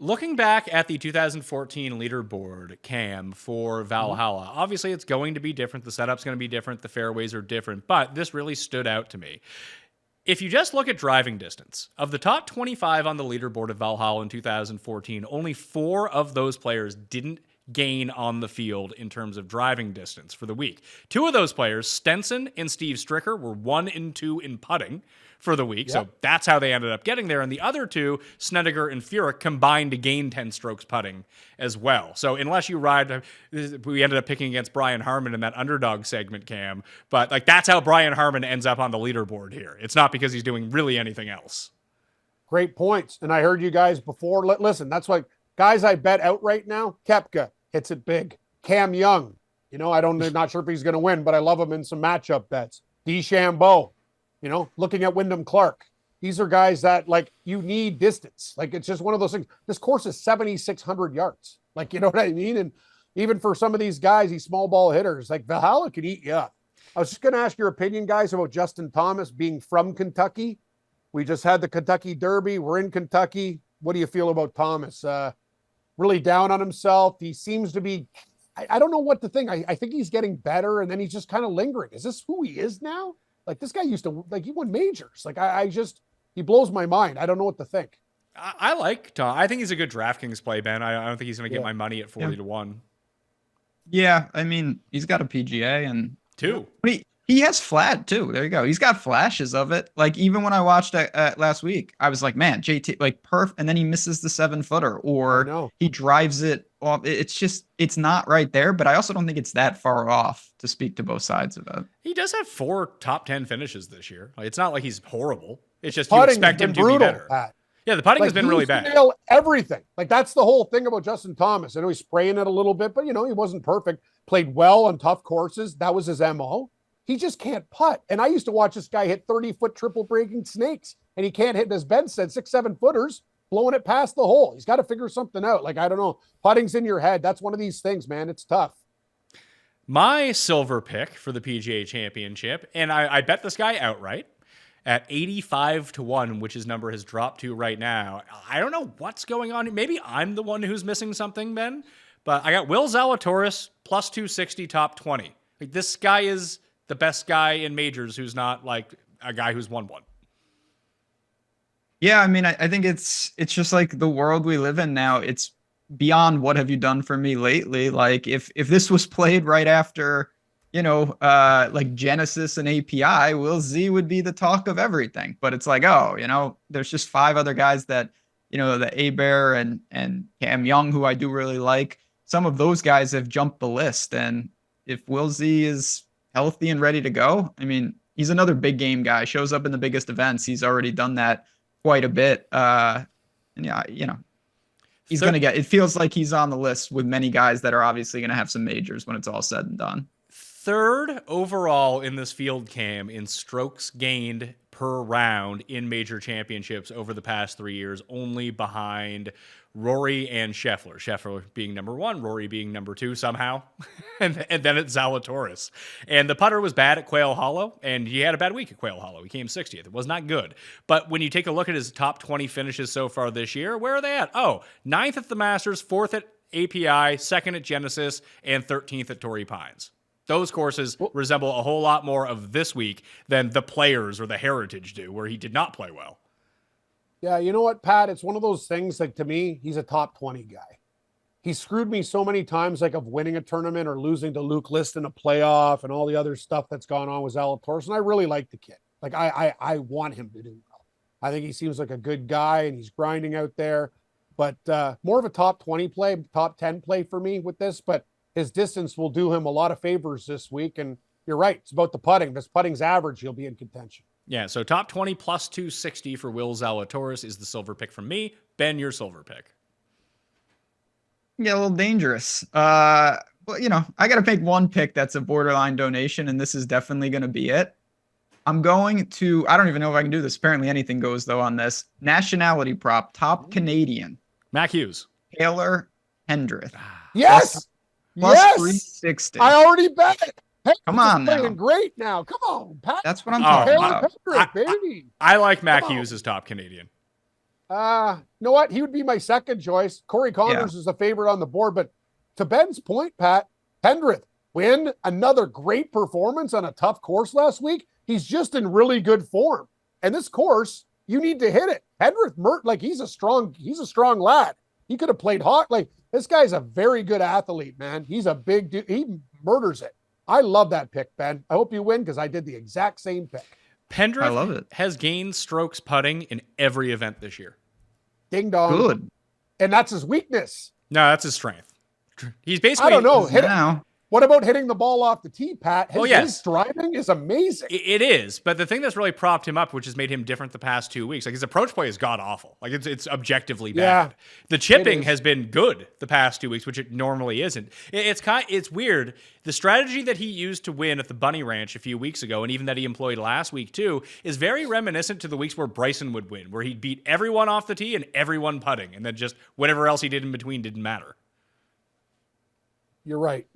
Looking back at the 2014 leaderboard, Cam, for Valhalla, obviously it's going to be different. The setup's going to be different. The fairways are different. But this really stood out to me. If you just look at driving distance, of the top 25 on the leaderboard of Valhalla in 2014, only 4 of those players didn't gain on the field in terms of driving distance for the week. 2 of those players, Stenson and Steve Stricker, were 1 and 2 in putting for the week. Yep. So that's how they ended up getting there. And the other 2, Snedeker and Furyk, combined to gain 10 strokes putting as well. So unless you ride, we ended up picking against Brian Harman in that Underdog segment, Cam. But like, that's how Brian Harman ends up on the leaderboard here. It's not because he's doing really anything else. Great points. And I heard you guys before. Listen, that's why guys I bet out right now, Koepka hits it big. Cam Young, I'm not sure if he's going to win, but I love him in some matchup bets. DeChambeau, looking at Wyndham Clark. These are guys that, like, you need distance. Like, it's just one of those things. This course is 7,600 yards. Like, you know what I mean? And even for some of these guys, these small ball hitters, like Valhalla could eat you up. I was just going to ask your opinion, guys, about Justin Thomas being from Kentucky. We just had the Kentucky Derby. We're in Kentucky. What do you feel about Thomas? Really down on himself. He seems to be, I don't know what to think. I think he's getting better, and then he's just kind of lingering. Is this who he is now? Like, this guy used to, like, he won majors. Like, he blows my mind. I don't know what to think. I like Tom. I think he's a good DraftKings play, Ben. I don't think he's going to get my money at 40 to 1. Yeah, I mean, he's got a PGA and Two. but he has flat too. There you go. He's got flashes of it. Like even when I watched last week, I was like, man, JT like and then he misses the 7-footer I or know. he drives it off. It's just it's not right there. But I also don't think it's that far off to speak to both sides of it. He does have 4 top 10 finishes this year. Like, it's not like he's horrible. It's just you Putting has expect been him to brutal, be better. Pat. Yeah, the putting Like, has been really he used to bad. nail everything. Like that's the whole thing about Justin Thomas. I know he's spraying it a little bit, but he wasn't perfect. Played well on tough courses. That was his MO. He just can't putt. And I used to watch this guy hit 30-foot triple breaking snakes, and he can't hit, as Ben said, 6-7 footers, blowing it past the hole. He's got to figure something out. Like, I don't know. Putting's in your head. That's one of these things, man. It's tough. My silver pick for the PGA Championship, and I bet this guy outright at 85 to 1, which his number has dropped to right now. I don't know what's going on. Maybe I'm the one who's missing something, Ben, but I got Will Zalatoris plus 260 top 20. Like, this guy is the best guy in majors who's not like a guy who's won one. Yeah, I mean, I think it's just like the world we live in now. It's beyond what have you done for me lately. Like if this was played right after, like Genesis and API, Will Z would be the talk of everything. But it's like, there's just 5 other guys that, the A-Bear and Cam Young, who I do really like. Some of those guys have jumped the list. And if Will Z is healthy and ready to go, I mean, he's another big game guy, shows up in the biggest events. He's already done that quite a bit. And yeah, he's going to it feels like he's on the list with many guys that are obviously going to have some majors when it's all said and done. 3rd overall in this field, Cam, in strokes gained per round in major championships over the past 3 years, only behind Rory and Scheffler. Scheffler being number 1, Rory being number 2 somehow, and then it's Zalatoris. And the putter was bad at Quail Hollow, and he had a bad week at Quail Hollow. He came 60th. It was not good. But when you take a look at his top 20 finishes so far this year, where are they at? Oh, 9th at the Masters, 4th at API, 2nd at Genesis, and 13th at Torrey Pines. Those courses resemble a whole lot more of this week than the Players or the Heritage do, where he did not play well. Yeah, you know what, Pat? It's one of those things, like, to me, he's a top 20 guy. He screwed me so many times, like, of winning a tournament or losing to Luke List in a playoff and all the other stuff that's gone on with Zalatoris. And I really like the kid. Like, I want him to do well. I think he seems like a good guy, and he's grinding out there. But more of a top 20 play, top 10 play for me with this. But his distance will do him a lot of favors this week. And you're right. It's about the putting. If his putting's average, he'll be in contention. Yeah, so top 20 plus 260 for Will Zalatoris is the silver pick from me. Ben, your silver pick. Yeah, a little dangerous. But, I got to pick one pick that's a borderline donation, and this is definitely going to be it. I'm going to, I don't even know if I can do this. Apparently anything goes, though, on this. Nationality prop, top Canadian. Mac Hughes. Taylor Hendrith. Yes! Plus yes! 360. I already bet it. Come on now. Playing great now. Come on, Pat. That's what I'm talking about. Hendrick, baby. I like Mac Hughes as top Canadian. You know what? He would be my second choice. Corey Connors is a favorite on the board, but to Ben's point, Pat, Hendrith win another great performance on a tough course last week. He's just in really good form. And this course, you need to hit it. Hendrith, he's a strong lad. He could have played hot. Like, this guy's a very good athlete, man. He's a big dude. He murders it. I love that pick, Ben. I hope you win because I did the exact same pick. Pendrith I love it. has gained strokes putting in every event this year. Ding dong. Good. And that's his weakness. No, that's his strength. He's basically... I don't know. Now. What about hitting the ball off the tee, Pat? His driving is amazing. It is, but the thing that's really propped him up, which has made him different the past 2 weeks, like his approach play is god-awful. Like, it's objectively bad. Yeah, the chipping has been good the past 2 weeks, which it normally isn't. It's weird. The strategy that he used to win at the Bunny Ranch a few weeks ago, and even that he employed last week too, is very reminiscent to the weeks where Bryson would win, where he'd beat everyone off the tee and everyone putting, and then just whatever else he did in between didn't matter. You're right.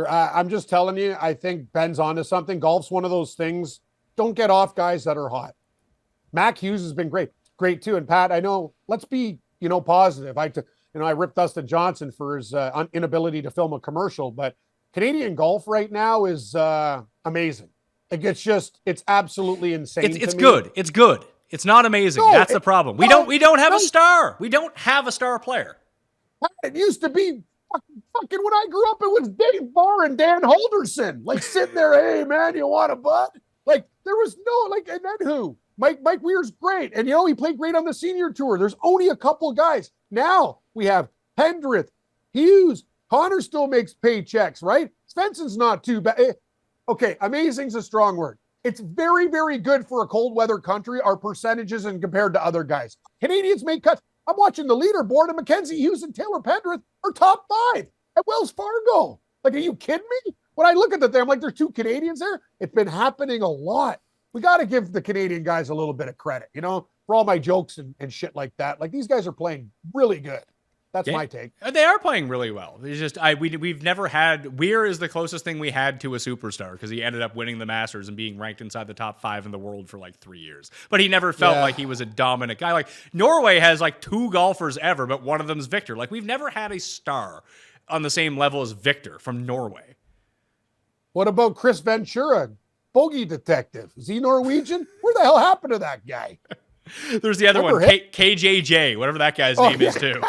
I'm just telling you, I think Ben's onto something. Golf's one of those things. Don't get off guys that are hot. Mac Hughes has been great too. And Pat, I know, let's be, positive. I ripped Dustin Johnson for his inability to film a commercial, but Canadian golf right now is amazing. Like, it's absolutely insane. It's good. It's good. It's not amazing. No, that's the problem. We don't have a star. We don't have a star player. It used to be Fucking when I grew up, it was Dave Barr and Dan Holderson, like sitting there, hey man, you want a butt? Like there was no like, and then who? Mike Weir's great, and he played great on the senior tour. There's only a couple of guys. Now we have Pendrith, Hughes, Connor still makes paychecks, right? Svensson's not too bad. Okay, amazing's a strong word. It's very, very good for a cold weather country, our percentages and compared to other guys. Canadians make cuts. I'm watching the leaderboard, and Mackenzie Hughes and Taylor Pendrith are top 5 at Wells Fargo. Like, are you kidding me? When I look at the thing, I'm like, there's 2 Canadians there. It's been happening a lot. We got to give the Canadian guys a little bit of credit, for all my jokes and shit like that. Like, these guys are playing really good. That's my take. They are playing really well. It's just we've never had Weir is the closest thing we had to a superstar because he ended up winning the Masters and being ranked inside the top 5 in the world for like 3 years. But he never felt like he was a dominant guy. Like Norway has like 2 golfers ever, but one of them is Victor. Like we've never had a star on the same level as Victor from Norway. What about Chris Ventura, bogey detective? Is he Norwegian? Where the hell happened to that guy? There's the other one, KJJ, whatever that guy's name is too.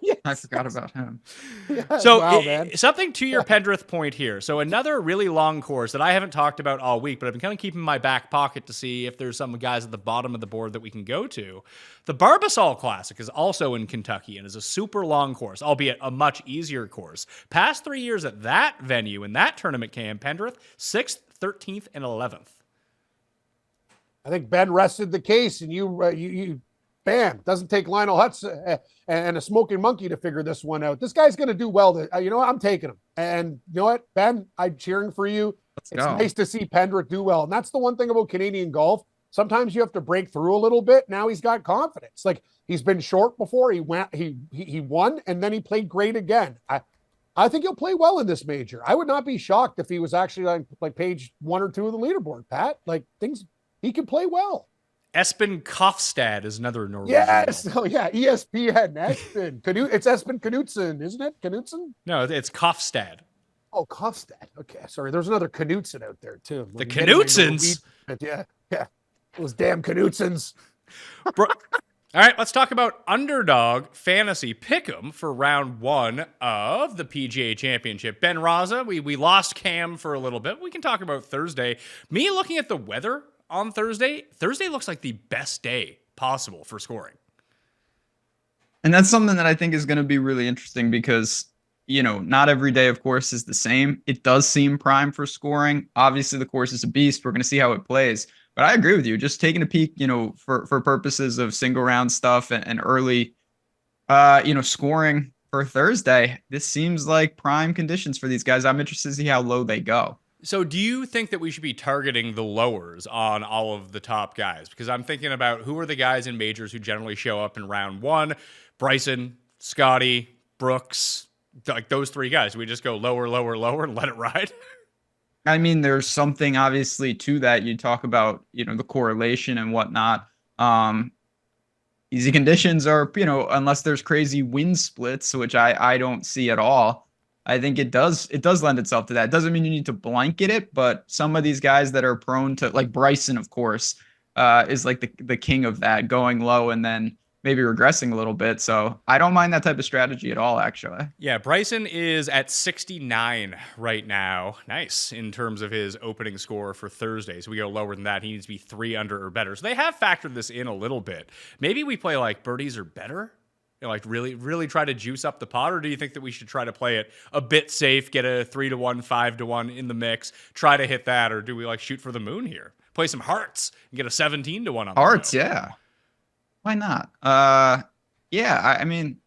Yes. I forgot about him. Yes, So wow, something to your Pendrith point here. So another really long course that I haven't talked about all week, but I've been kind of keeping in my back pocket to see if there's some guys at the bottom of the board that we can go to. The Barbasol Classic is also in Kentucky and is a super long course, albeit a much easier course. Past 3 years at that venue in that tournament came Pendrith 6th, 13th, and 11th. I think Ben rested the case, and you bam, doesn't take Lionel Hutz and a smoking monkey to figure this one out. This guy's going to do well. You know what? I'm taking him. And you know what, Ben, I'm cheering for you. It's nice to see Pendrith do well. And that's the one thing about Canadian golf. Sometimes you have to break through a little bit. Now he's got confidence. Like he's been short before. He won, and then he played great again. I think he'll play well in this major. I would not be shocked if he was actually like page 1 or 2 of the leaderboard, Pat. Like things. He can play well. Espen Kofstad is another Norwegian. Yes. Oh, yeah. ESPN. Espen. It's Espen Knutson, isn't it? Knutson? No, it's Kofstad. Oh, Kofstad. Okay. Sorry. There's another Knutson out there, too. The Knutsons? Yeah. Those damn Knutsons. All right. Let's talk about Underdog Fantasy Pick'em for round 1 of the PGA Championship. Ben Rasa, we lost Cam for a little bit. We can talk about Thursday. Me looking at the weather on Thursday looks like the best day possible for scoring. And that's something that I think is going to be really interesting because, not every day, of course, is the same. It does seem prime for scoring. Obviously, the course is a beast. We're going to see how it plays. But I agree with you. Just taking a peek, for purposes of single round stuff and early, scoring for Thursday, this seems like prime conditions for these guys. I'm interested to see how low they go. So do you think that we should be targeting the lowers on all of the top guys? Because I'm thinking about who are the guys in majors who generally show up in round 1? Bryson, Scotty, Brooks, like those 3 guys. We just go lower, lower, lower and let it ride? I mean, there's something obviously to that. You talk about, the correlation and whatnot. Easy conditions are, unless there's crazy wind splits, which I don't see at all. I think it does lend itself to that. It doesn't mean you need to blanket it, but some of these guys that are prone to, like Bryson, of course, is like the king of that, going low and then maybe regressing a little bit. So I don't mind that type of strategy at all, actually. Yeah, Bryson is at 69 right now. Nice in terms of his opening score for Thursday. So we go lower than that. He needs to be 3 under or better. So they have factored this in a little bit. Maybe we play like birdies or better. Like really try to juice up the pot, or do you think that we should try to play it a bit safe, get a 3-1, 5-1 in the mix, try to hit that, or do we like shoot for the moon here? Play some hearts and get a 17-1 on hearts, yeah. Why not? I mean,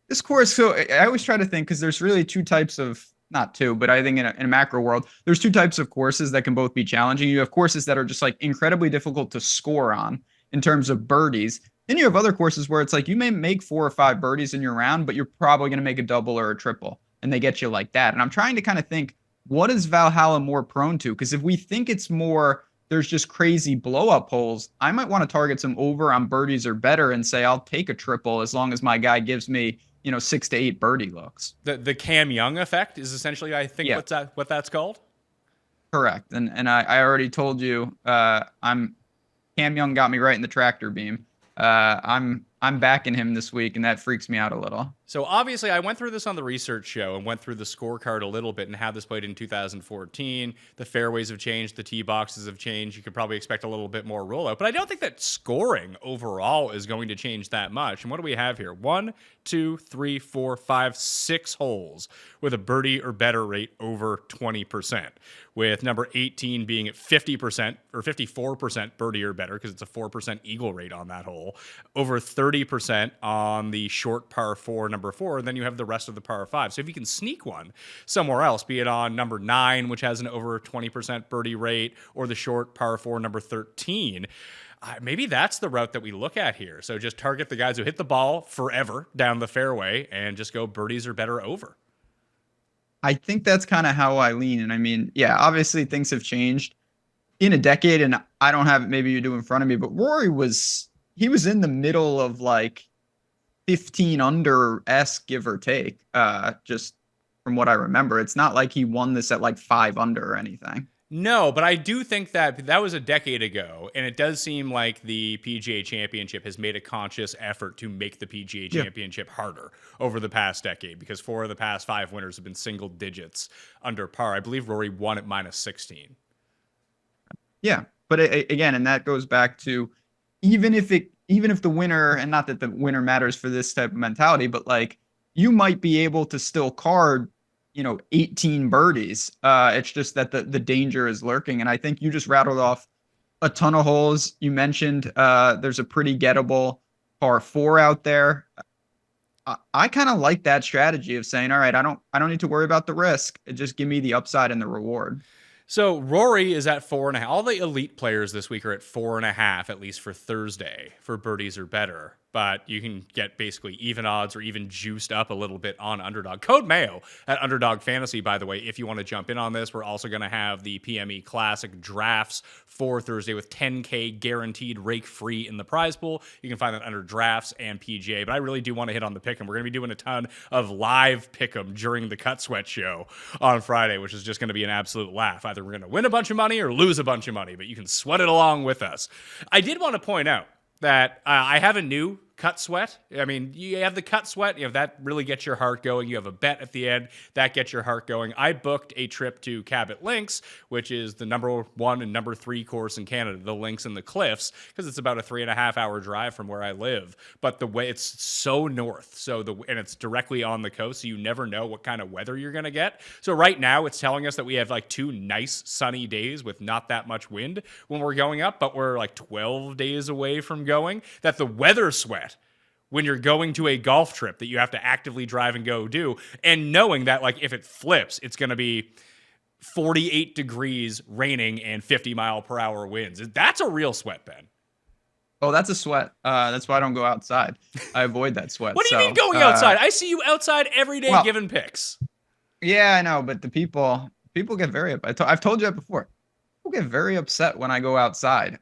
this course. So I always try to think because there's really 2 types of, not 2, but I think in a macro world, there's 2 types of courses that can both be challenging. You have courses that are just like incredibly difficult to score on in terms of birdies. Then you have other courses where it's like you may make 4 or 5 birdies in your round, but you're probably going to make a double or a triple, and they get you like that. And I'm trying to kind of think, what is Valhalla more prone to? Because if we think it's more, there's just crazy blow-up holes, I might want to target some over on birdies or better and say I'll take a triple as long as my guy gives me, 6 to 8 birdie looks. The Cam Young effect is essentially, I think, what that's called? Correct. And I already told you, Cam Young got me right in the tractor beam. I'm I'm backing him this week, and that freaks me out a little. So obviously, I went through this on the research show and went through the scorecard a little bit and how this played in 2014. The fairways have changed, the tee boxes have changed. You could probably expect a little bit more rollout, but I don't think that scoring overall is going to change that much. And what do we have here? 1, 2, 3, 4, 5, 6 holes with a birdie or better rate over 20%, with number 18 being at 50% or 54% birdie or better because it's a 4% eagle rate on that hole, over 30% on the short par 4 number 4, and then you have the rest of the par 5. So if you can sneak one somewhere else, be it on number 9, which has an over 20% birdie rate, or the short par 4 number 13, maybe that's the route that we look at here. So just target the guys who hit the ball forever down the fairway and just go birdies or better over. I think that's kind of how I lean. And I mean, yeah, obviously things have changed in a decade, and I don't have it, maybe you do in front of me, but Rory was in the middle of like 15 under-esque, give or take, just from what I remember. It's not like he won this at like 5 under or anything. No, but I do think that was a decade ago, and it does seem like the PGA Championship has made a conscious effort to make the PGA Championship harder over the past decade, because 4 of the past 5 winners have been single digits under par. I believe Rory won at -16. Yeah, but again, and that goes back to even if the winner, and not that the winner matters for this type of mentality, but like you might be able to still card, 18 birdies. It's just that the danger is lurking. And I think you just rattled off a ton of holes. You mentioned there's a pretty gettable par 4 out there. I kind of like that strategy of saying, all right, I don't need to worry about the risk. Just give me the upside and the reward. So Rory is at 4.5. All the elite players this week are at 4.5, at least for Thursday, for birdies or better. But you can get basically even odds or even juiced up a little bit on Underdog. Code Mayo at Underdog Fantasy, by the way, if you want to jump in on this. We're also going to have the PME Classic drafts for Thursday with $10K guaranteed rake free in the prize pool. You can find that under drafts and PGA. But I really do want to hit on the pick'em. We're going to be doing a ton of live pick'em during the Cut Sweat show on Friday, which is just going to be an absolute laugh. Either we're going to win a bunch of money or lose a bunch of money, but you can sweat it along with us. I did want to point out that I have a new Cut Sweat. I mean, you have the Cut Sweat, that really gets your heart going. You have a bet at the end that gets your heart going. I booked a trip to Cabot Links, which is the number 1 and number 3 course in Canada, the Links and the Cliffs, because it's about a 3.5-hour drive from where I live. But the way it's so north, and it's directly on the coast, so you never know what kind of weather you're going to get. So right now it's telling us that we have like 2 nice sunny days with not that much wind when we're going up, but we're like 12 days away from going. That the weather sweat when you're going to a golf trip that you have to actively drive and go do, and knowing that like if it flips, it's going to be 48 degrees, raining, and 50-mile-per-hour winds. That's a real sweat, Ben. Oh, that's a sweat. That's why I don't go outside. I avoid that sweat. What do you mean going outside? I see you outside every day giving picks. Yeah, I know, but the people get very I've told you that before. People get very upset when I go outside.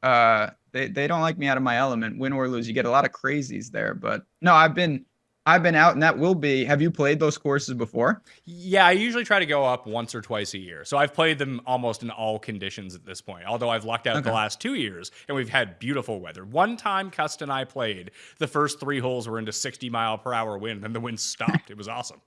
They don't like me out of my element, win or lose. You get a lot of crazies there, but no, I've been out, and that will be. Have you played those courses before? Yeah, I usually try to go up once or twice a year. So I've played them almost in all conditions at this point, although I've lucked out the last 2 years, and we've had beautiful weather. One time, Cust and I played, the first 3 holes were into 60-mile-per-hour wind, and then the wind stopped. It was awesome.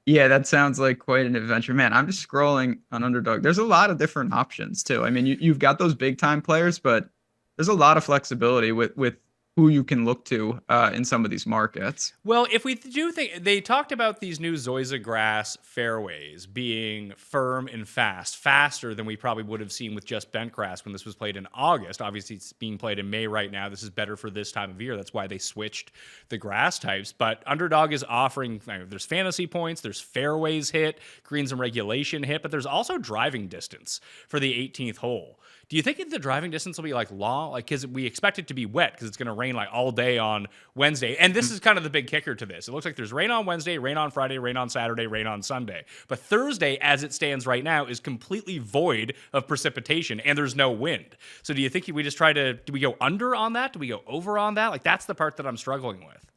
Yeah, that sounds like quite an adventure. Man, I'm just scrolling on Underdog. There's a lot of different options, too. I mean, you've got those big-time players, but there's a lot of flexibility with who you can look to in some of these markets. Well, if we do think, they talked about these new Zoysia grass fairways being firm and faster than we probably would have seen with just bent grass when this was played in August. Obviously, it's being played in May right now. This is better for this time of year. That's why they switched the grass types. But Underdog is offering, there's fantasy points, there's fairways hit, greens and regulation hit, but there's also driving distance for the 18th hole. Do you think the driving distance will be like long? Like, because we expect it to be wet because it's going to rain like all day on Wednesday. And this is kind of the big kicker to this. It looks like there's rain on Wednesday, rain on Friday, rain on Saturday, rain on Sunday. But Thursday, as it stands right now, is completely void of precipitation and there's no wind. So do you think we just do we go under on that? Do we go over on that? Like, that's the part that I'm struggling with.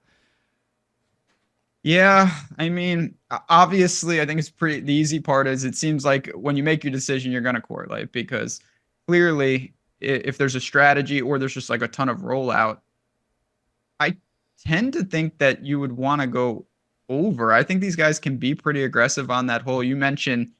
Yeah, I mean, obviously, I think the easy part is it seems like when you make your decision, you're going to correlate because clearly, if there's a strategy or there's just like a ton of rollout, tend to think that you would want to go over. I think these guys can be pretty aggressive on that hole. You mentioned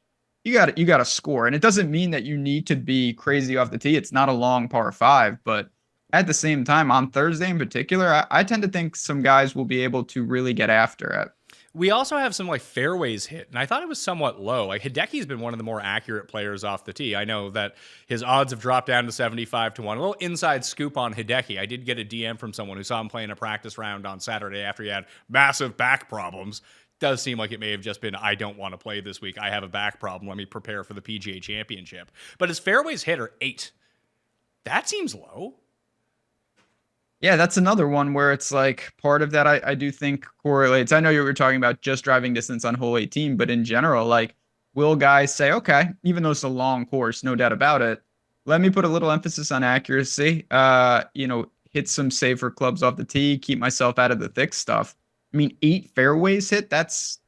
you got to score, and it doesn't mean that you need to be crazy off the tee. It's not a long par 5, but at the same time, on Thursday in particular, I tend to think some guys will be able to really get after it. We also have some like fairways hit, and I thought it was somewhat low. Like Hideki's been one of the more accurate players off the tee. I know that his odds have dropped down to 75 to 1. A little inside scoop on Hideki. I did get a DM from someone who saw him playing a practice round on Saturday after he had massive back problems. Does seem like it may have just been, I don't want to play this week. I have a back problem. Let me prepare for the PGA Championship. But his fairways hit are 8. That seems low. Yeah, that's another one where it's like part of that I do think correlates. I know you were talking about just driving distance on hole 18, but in general, like, will guys say, okay, even though it's a long course, no doubt about it, let me put a little emphasis on accuracy, hit some safer clubs off the tee, keep myself out of the thick stuff. I mean, 8 fairways hit, that's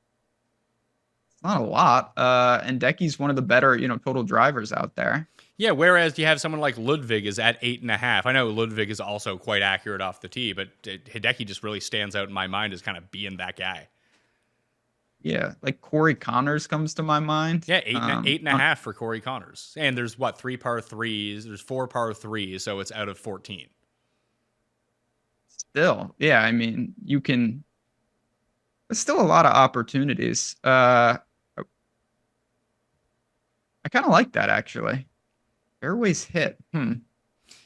not a lot. And Decky's one of the better, total drivers out there. Yeah, whereas you have someone like Ludwig is at 8.5. I know Ludwig is also quite accurate off the tee, but Hideki just really stands out in my mind as kind of being that guy. Yeah, like Corey Connors comes to my mind. Yeah, 8.5 for Corey Connors. And there's 3 par 3s, there's 4 par 3s, so it's out of 14. Still, yeah, I mean, there's still a lot of opportunities. I kind of like that, actually. Fairways hit.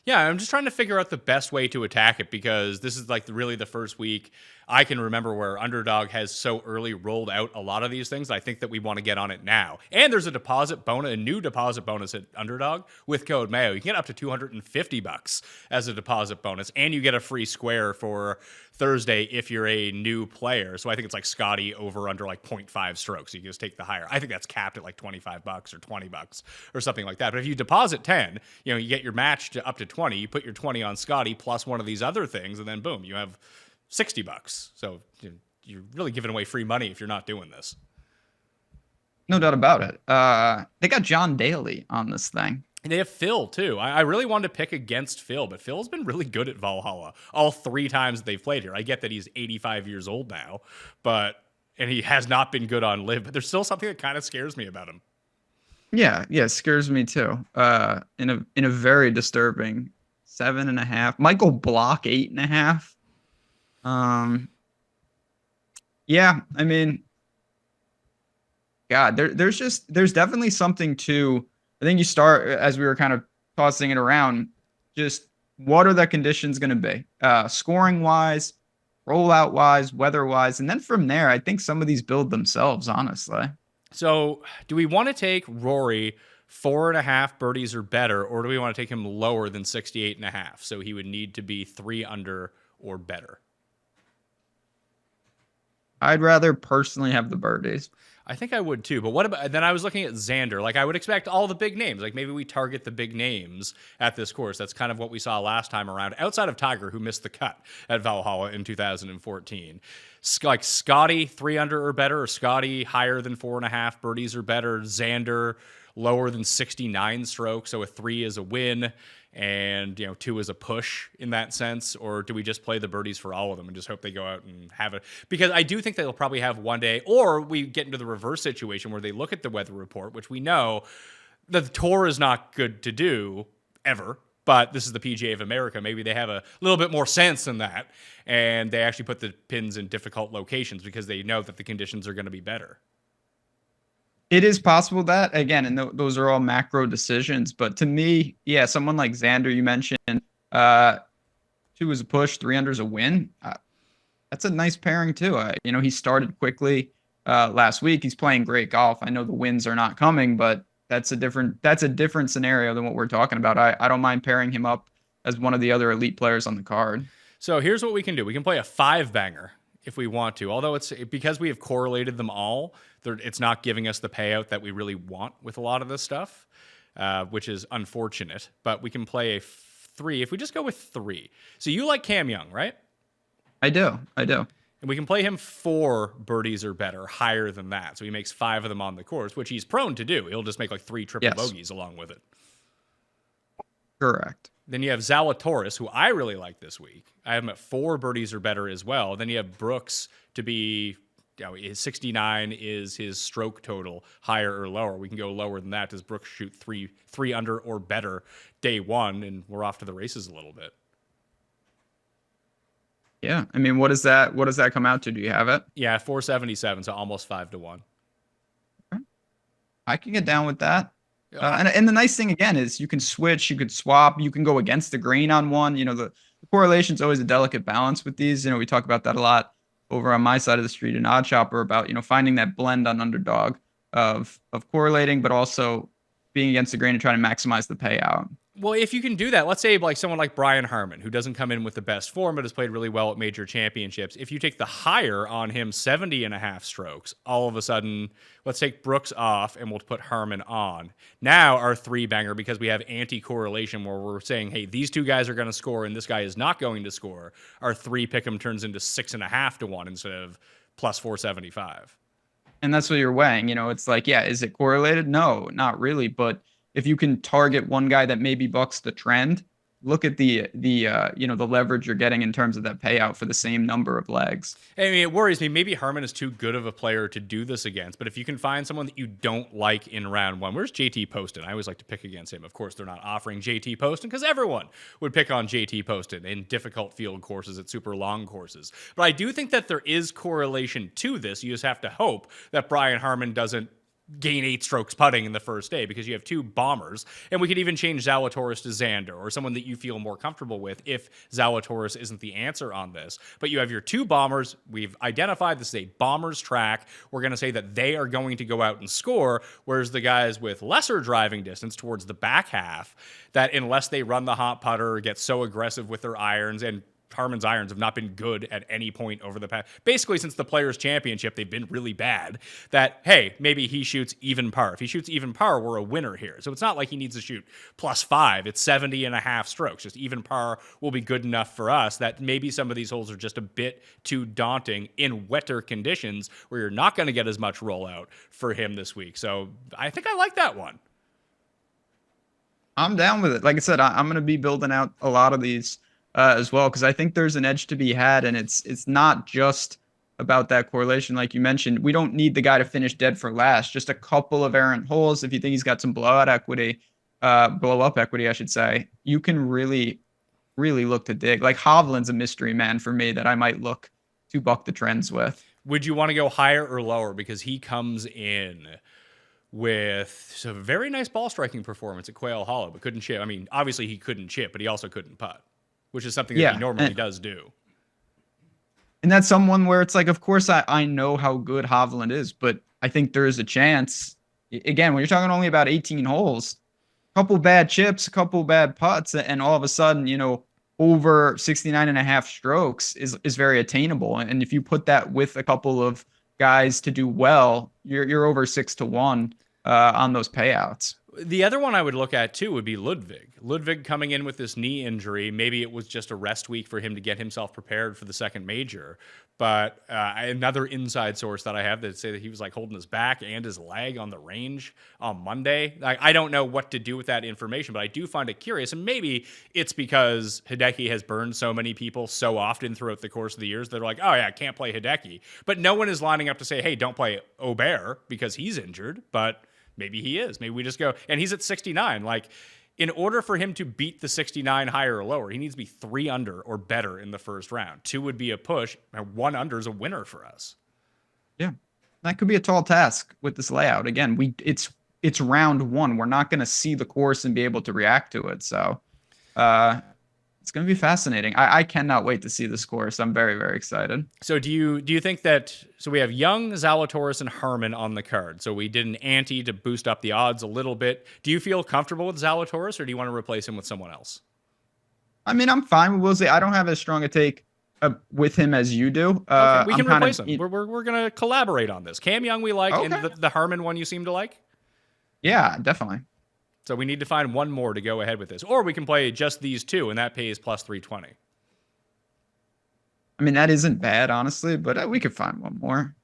Yeah, I'm just trying to figure out the best way to attack it because this is like really the first week I can remember where Underdog has so early rolled out a lot of these things. I think that we want to get on it now. And there's a new deposit bonus at Underdog with code Mayo. You can get up to $250 as a deposit bonus, and you get a free square for Thursday if you're a new player. So I think it's like Scotty over under like 0.5 strokes. You can just take the higher. I think that's capped at like $25 or $20 or something like that. But if you deposit 10, you get your match to up to 20. You put your 20 on Scotty plus one of these other things, and then boom, you have $60. So you're really giving away free money if you're not doing this. No doubt about it. They got John Daly on this thing. And they have Phil, too. I really wanted to pick against Phil, but Phil's been really good at Valhalla all 3 times they've played here. I get that he's 85 years old now, and he has not been good on live, but there's still something that kind of scares me about him. Yeah, it scares me too. In a very disturbing 7.5. Michael Block 8.5. Yeah, I mean, God, there's definitely something to. I think you start as we were kind of tossing it around. Just what are the conditions going to be, scoring wise, rollout wise, weather wise, and then from there, I think some of these build themselves. Honestly. So, do we want to take Rory 4.5 birdies or better, or do we want to take him lower than 68.5? So he would need to be 3 under or better. I'd rather personally have the birdies. I think I would too. But what about then? I was looking at Xander. Like I would expect all the big names. Like maybe we target the big names at this course. That's kind of what we saw last time around. Outside of Tiger, who missed the cut at Valhalla in 2014. Like Scotty 3 under or better, or Scotty higher than 4.5 birdies or better. Xander lower than 69 strokes, so a 3 is a win. And 2 is a push in that sense, or do we just play the birdies for all of them and just hope they go out and have it? Because I do think they'll probably have one day, or we get into the reverse situation where they look at the weather report, which we know the tour is not good to do ever, but this is the PGA of America. Maybe they have a little bit more sense than that, and they actually put the pins in difficult locations because they know that the conditions are going to be better. It is possible that, again, and those are all macro decisions. But to me, yeah, someone like Xander, you mentioned, 2 is a push, 3 under is a win. That's a nice pairing, too. He started quickly last week. He's playing great golf. I know the wins are not coming, but that's a different scenario than what we're talking about. I don't mind pairing him up as one of the other elite players on the card. So here's what we can do. We can play a 5-banger if we want to, although it's because we have correlated them all, it's not giving us the payout that we really want with a lot of this stuff, which is unfortunate, but we can play a 3 if we just go with 3. So you like Cam Young, right? I do. And we can play him 4 birdies or better, higher than that. So he makes 5 of them on the course, which he's prone to do. He'll just make like 3 triple bogeys along with it. Correct. Then you have Zalatoris, who I really like this week. I have him at 4 birdies or better as well. Then you have Brooks to be, his 69 is his stroke total, higher or lower. We can go lower than that. Does Brooks shoot three under or better day one? And we're off to the races a little bit. Yeah. I mean, what does that come out to? Do you have it? Yeah, 477, so almost 5-1. I can get down with that. And the nice thing again is you can switch, you could swap, you can go against the grain on one. The correlation is always a delicate balance with these. We talk about that a lot over on my side of the street in Odd Chopper about finding that blend on Underdog of correlating, but also being against the grain and trying to maximize the payout. Well, if you can do that, let's say like someone like Brian Harman, who doesn't come in with the best form, but has played really well at major championships. If you take the higher on him, 70.5 strokes, all of a sudden, let's take Brooks off and we'll put Harman on. Now our 3-banger, because we have anti-correlation where we're saying, hey, these 2 guys are going to score and this guy is not going to score. Our 3 pick'em turns into 6.5-1 instead of plus 475. And that's what you're weighing. It's like, yeah, is it correlated? No, not really. But if you can target one guy that maybe bucks the trend, look at the leverage you're getting in terms of that payout for the same number of legs. I mean, it worries me. Maybe Harman is too good of a player to do this against, but if you can find someone that you don't like in round 1, where's JT Poston? I always like to pick against him. Of course, they're not offering JT Poston because everyone would pick on JT Poston in difficult field courses at super long courses. But I do think that there is correlation to this. You just have to hope that Brian Harman doesn't gain 8 strokes putting in the first day, because you have 2 bombers, and we could even change Zalatoris to Xander or someone that you feel more comfortable with if Zalatoris isn't the answer on this. But you have your 2 bombers. We've identified this is a bomber's track. We're going to say that they are going to go out and score, whereas the guys with lesser driving distance towards the back half, that unless they run the hot putter or get so aggressive with their irons, and Harman's irons have not been good at any point over the past, basically since the Players' Championship, they've been really bad, that, hey, maybe he shoots even par. If he shoots even par, we're a winner here. So it's not like he needs to shoot +5. It's 70.5 strokes. Just even par will be good enough for us, that maybe some of these holes are just a bit too daunting in wetter conditions where you're not going to get as much rollout for him this week. So I think I like that one. I'm down with it. Like I said, I'm going to be building out a lot of these as well, because I think there's an edge to be had, and it's not just about that correlation. Like you mentioned, we don't need the guy to finish dead for last. Just a couple of errant holes. If you think he's got some blow up equity, I should say, you can really look to dig. Like Hovland's a mystery man for me that I might look to buck the trends with. Would you want to go higher or lower? Because he comes in with a very nice ball striking performance at Quail Hollow, but couldn't chip. I mean, obviously he couldn't chip, but he also couldn't putt, which is something that he normally does do. And that's someone where it's like, of course, I know how good Hovland is, but I think there is a chance. Again, when you're talking only about 18 holes, a couple bad chips, a couple bad putts, and all of a sudden, over 69.5 strokes is very attainable. And if you put that with a couple of guys to do well, you're over 6-1 on those payouts. The other one I would look at, too, would be Ludwig. Ludwig coming in with this knee injury. Maybe it was just a rest week for him to get himself prepared for the second major. But another inside source that I have that say that he was like holding his back and his leg on the range on Monday. I don't know what to do with that information, but I do find it curious. And maybe it's because Hideki has burned so many people so often throughout the course of the years. They're like, oh, yeah, I can't play Hideki. But no one is lining up to say, hey, don't play Aubert because he's injured. But maybe he is. Maybe we just go, and he's at 69. Like, in order for him to beat the 69 higher or lower, he needs to be 3 under or better in the first round. 2 would be a push, and 1 under is a winner for us. Yeah, that could be a tall task with this layout. Again, it's round 1. We're not going to see the course and be able to react to it. So, it's going to be fascinating. I cannot wait to see this course. I'm very, very excited. So do you think that, so we have Young, Zalatoris, and Harman on the card. So we did an ante to boost up the odds a little bit. Do you feel comfortable with Zalatoris, or do you want to replace him with someone else? I mean, I'm fine with Willsey. I don't have as strong a take with him as you do. Okay, we can replace him. We're going to collaborate on this. Cam Young we like, okay. And the Harman one you seem to like? Yeah, definitely. So we need to find one more to go ahead with this. Or we can play just these 2, and that pays plus 320. I mean, that isn't bad, honestly, but we could find one more.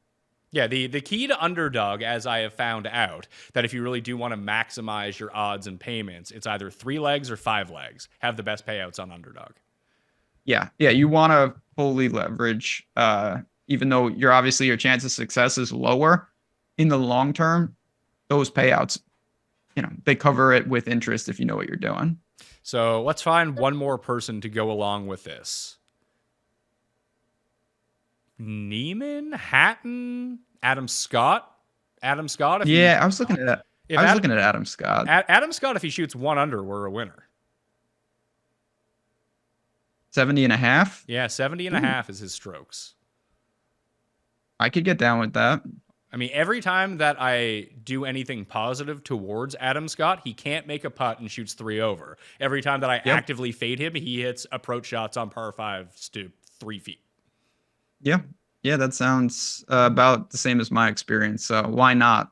Yeah, the key to Underdog, as I have found out, that if you really do want to maximize your odds and payments, it's either 3 legs or 5 legs. Have the best payouts on Underdog. Yeah, yeah, you want to fully leverage, even though your chance of success is lower in the long term. Those payouts, they cover it with interest if you know what you're doing. So let's find one more person to go along with this. Neiman, Hatton, Adam Scott. Adam Scott. I was looking at that. Looking at Adam Scott. Adam Scott, if he shoots 1 under, we're a winner. 70.5. Yeah, 70.5 is his strokes. I could get down with that. I mean, every time that I do anything positive towards Adam Scott, he can't make a putt and shoots 3 over. Every time that I actively fade him, he hits approach shots on par 5s to 3 feet. Yeah. Yeah, that sounds about the same as my experience. So why not?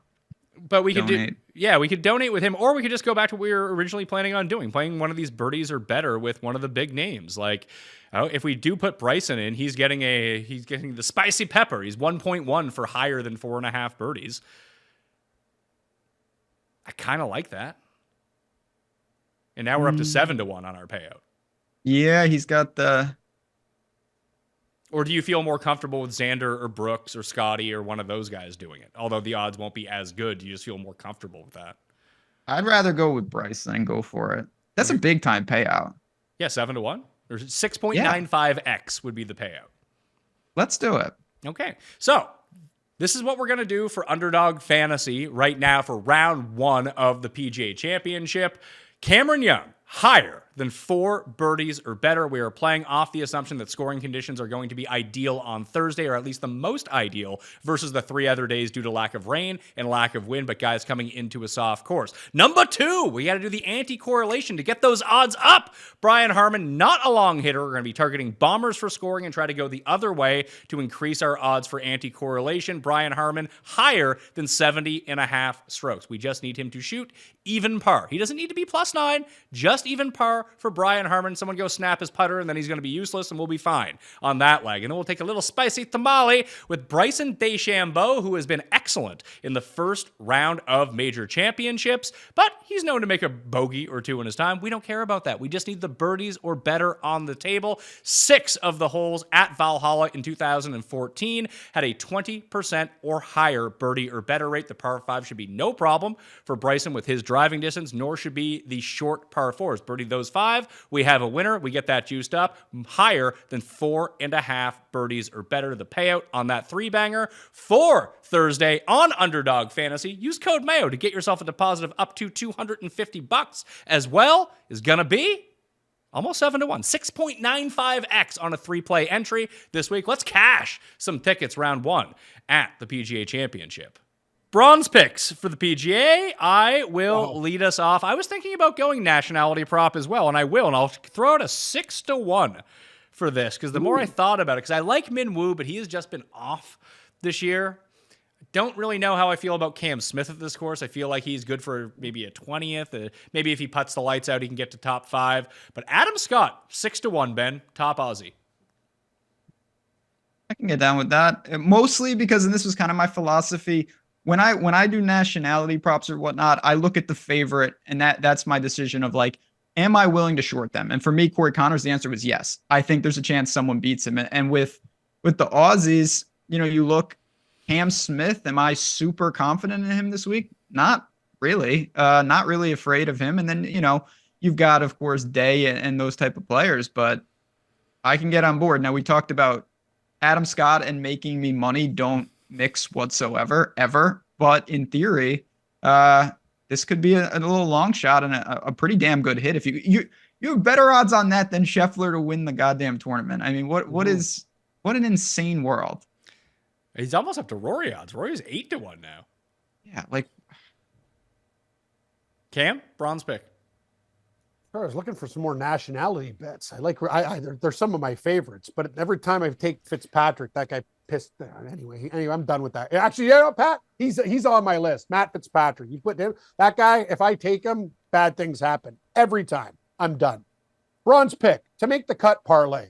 But we could we could donate with him, or we could just go back to what we were originally planning on doing, playing one of these birdies or better with one of the big names. Like, if we do put Bryson in, he's getting the spicy pepper. He's 1.1 for higher than 4.5 birdies. I kind of like that. And now we're up to 7-1 on our payout. Yeah, he's got the. Or do you feel more comfortable with Xander or Brooks or Scotty or one of those guys doing it? Although the odds won't be as good, do you just feel more comfortable with that? I'd rather go with Bryson and go for it. That's a big time payout. Yeah, 7-1 or 6.95x would be the payout. Let's do it. Okay, so this is what we're going to do for Underdog Fantasy right now for round 1 of the PGA Championship. Cameron Young, higher than 4 birdies or better. We are playing off the assumption that scoring conditions are going to be ideal on Thursday, or at least the most ideal, versus the 3 other days due to lack of rain and lack of wind, but guys coming into a soft course. Number 2, we got to do the anti-correlation to get those odds up. Brian Harman, not a long hitter. We're going to be targeting bombers for scoring and try to go the other way to increase our odds for anti-correlation. Brian Harman, higher than 70.5 strokes. We just need him to shoot even par. He doesn't need to be +9, just even par for Brian Harman. Someone go snap his putter, and then he's going to be useless, and we'll be fine on that leg. And then we'll take a little spicy tamale with Bryson DeChambeau, who has been excellent in the first round of major championships, but he's known to make a bogey or 2 in his time. We don't care about that. We just need the birdies or better on the table. 6 of the holes at Valhalla in 2014 had a 20% or higher birdie or better rate. The par 5 should be no problem for Bryson with his driving distance, nor should be the short par 4s. Birdie those 5, we have a winner. We get that juiced up higher than 4.5 birdies or better. The payout on that 3-banger for Thursday on Underdog Fantasy. Use code Mayo to get yourself a deposit of up to $250 as well is going to be almost 7-1, 6.95x on a 3-play entry this week. Let's cash some tickets round 1 at the PGA Championship. Bronze picks for the PGA. I will lead us off. I was thinking about going nationality prop as well, and I will, and I'll throw out a 6-1 for this, because the more I thought about it, because I like Min Woo, but he has just been off this year. Don't really know how I feel about Cam Smith at this course. I feel like he's good for maybe a 20th. Maybe if he puts the lights out, he can get to top 5. But Adam Scott, 6-1, Ben, top Aussie. I can get down with that. Mostly because, and this was kind of my philosophy, when I do nationality props or whatnot, I look at the favorite, and that's my decision of like, am I willing to short them? And for me, Corey Connors, the answer was yes. I think there's a chance someone beats him. And with the Aussies, you look, Cam Smith, am I super confident in him this week? Not really. Not really afraid of him. And then, you've got, of course, Day and those type of players, but I can get on board. Now, we talked about Adam Scott and making me money don't mix whatsoever, ever. But in theory, this could be a little long shot and a pretty damn good hit. If you have better odds on that than Scheffler to win the goddamn tournament. I mean, what an insane world. He's almost up to Rory odds. Rory's 8-1 now. Yeah, like Cam, bronze pick. Sure, I was looking for some more nationality bets. They're some of my favorites, but every time I take Fitzpatrick, that guy pissed. Anyway, I'm done with that. Actually, Pat, he's on my list. Matt Fitzpatrick. You put him, that guy. If I take him, bad things happen every time. I'm done. Bronze pick to make the cut parlay.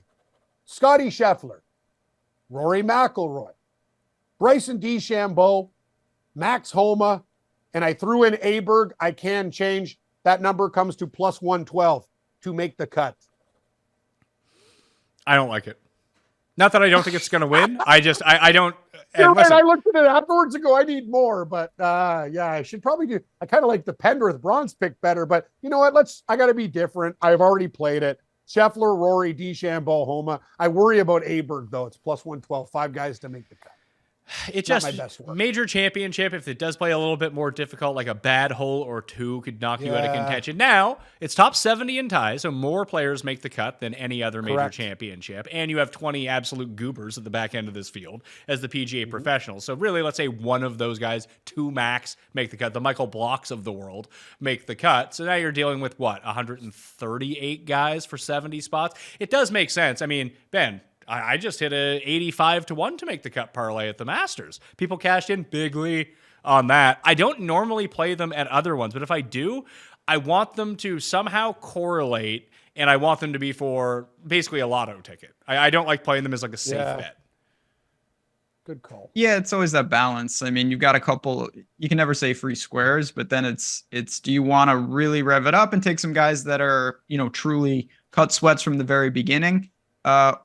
Scotty Scheffler, Rory McIlroy, Bryson DeChambeau, Max Homa, and I threw in Aberg, I can change. That number comes to plus 112 to make the cut. I don't like it. Not that I don't think it's going to win. I don't. You're And listen, right. I looked at it afterwards and go, I need more. But yeah, I should probably do. I kind of like the Pendrith bronze pick better. But you know what? I got to be different. I've already played it. Scheffler, Rory, DeChambeau, Homa. I worry about Aberg, though. It's plus 112. 5 guys to make the cut. it just my best work. major championship. If it does play a little bit more difficult, like a bad hole or 2 could knock you out of contention. Now it's top 70 in ties, so more players make the cut than any other major Correct. championship. And you have 20 absolute goobers at the back end of this field as the PGA professionals. So really, let's say one of those guys, 2 max, make the cut. The Michael Blocks of the world make the cut. So now you're dealing with what, 138 guys for 70 spots. It does make sense. I mean, Ben, I just hit a 85-1 to make the cut parlay at the Masters. People cashed in bigly on that. I don't normally play them at other ones, but if I do, I want them to somehow correlate, and I want them to be for basically a lotto ticket. I don't like playing them as like a safe bet. Good call. Yeah, it's always that balance. I mean, you've got a couple, you can never say free squares, but then it's do you want to really rev it up and take some guys that are, truly cut sweats from the very beginning?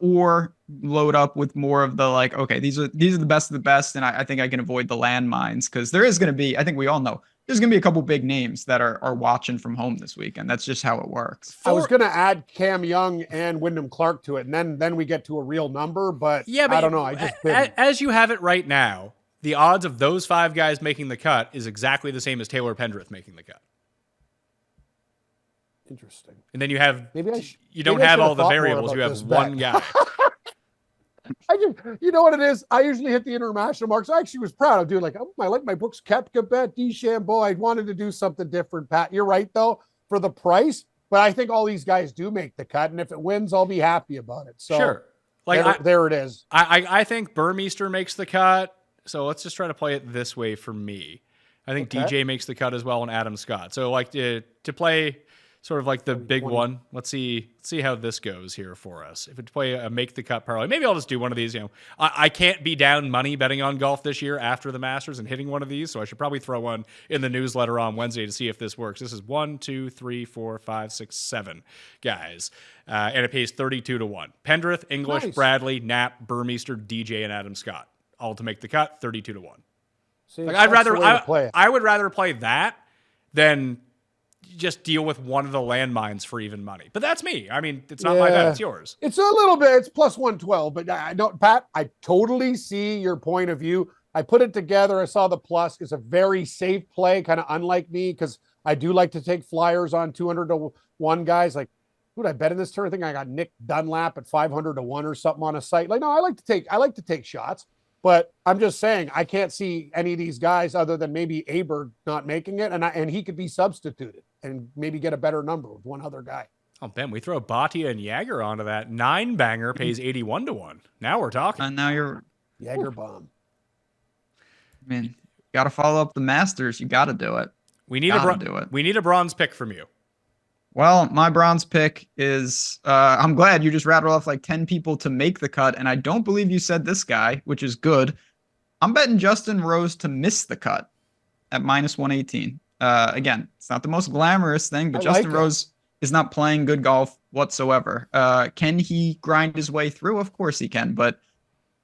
Or load up with more of the like, okay, these are the best of the best, and I think I can avoid the landmines, because there is going to be, I think we all know, there's going to be a couple big names that are watching from home this weekend. That's just how it works. I was going to add Cam Young and Wyndham Clark to it, and then we get to a real number, but I don't know. I just didn't. As you have it right now, the odds of those 5 guys making the cut is exactly the same as Taylor Pendrith making the cut. Interesting. And then you have you don't maybe I have should all have the thought more variables. about You have this one bet. guy. You know what it is? I usually hit the international marks. I actually was proud of doing I like my books, Koepka bet, DeChambeau. I wanted to do something different, Pat. You're right, though, for the price. But I think all these guys do make the cut. And if it wins, I'll be happy about it. So Sure. there it is. I think Burmeister makes the cut. So let's just try to play it this way for me. I think DJ makes the cut as well, and Adam Scott. So to play sort of like the big one. Let's see how this goes here for us. If we play a make the cut parlay, maybe I'll just do one of these. I can't be down money betting on golf this year after the Masters and hitting one of these, so I should probably throw one in the newsletter on Wednesday to see if this works. This is 1, 2, 3, 4, 5, 6, 7 guys, and it pays 32-1. Pendrith, English, Nice. Bradley, Knapp, Burmeister, DJ, and Adam Scott, all to make the cut, 32-1. See, Like, that's the way to play it. I would rather play that than just deal with one of the landmines for even money. But that's me. I mean, it's not my bet, it's yours. It's a little bit. It's plus 112, but I don't, Pat, I totally see your point of view. I put it together. I saw the plus. It's a very safe play, kind of unlike me, because I do like to take flyers on 200-1 guys. Like, who'd I bet in this turn? I think I got Nick Dunlap at 500-1 or something on a site. Like, no, I like to take shots. But I'm just saying, I can't see any of these guys other than maybe Aberg not making it, and he could be substituted and maybe get a better number with one other guy. Oh, Ben, we throw Bhatia and Jagger onto that. 9-banger pays 81-1. Now we're talking. And now you're, Jagger bomb. I mean, you got to follow up the Masters. You got to do it. We need We need a bronze pick from you. Well, my bronze pick is, I'm glad you just rattled off like 10 people to make the cut, and I don't believe you said this guy, which is good. I'm betting Justin Rose to miss the cut at minus 118. Again, it's not the most glamorous thing, but Justin Rose is not playing good golf whatsoever. Can he grind his way through? Of course he can, but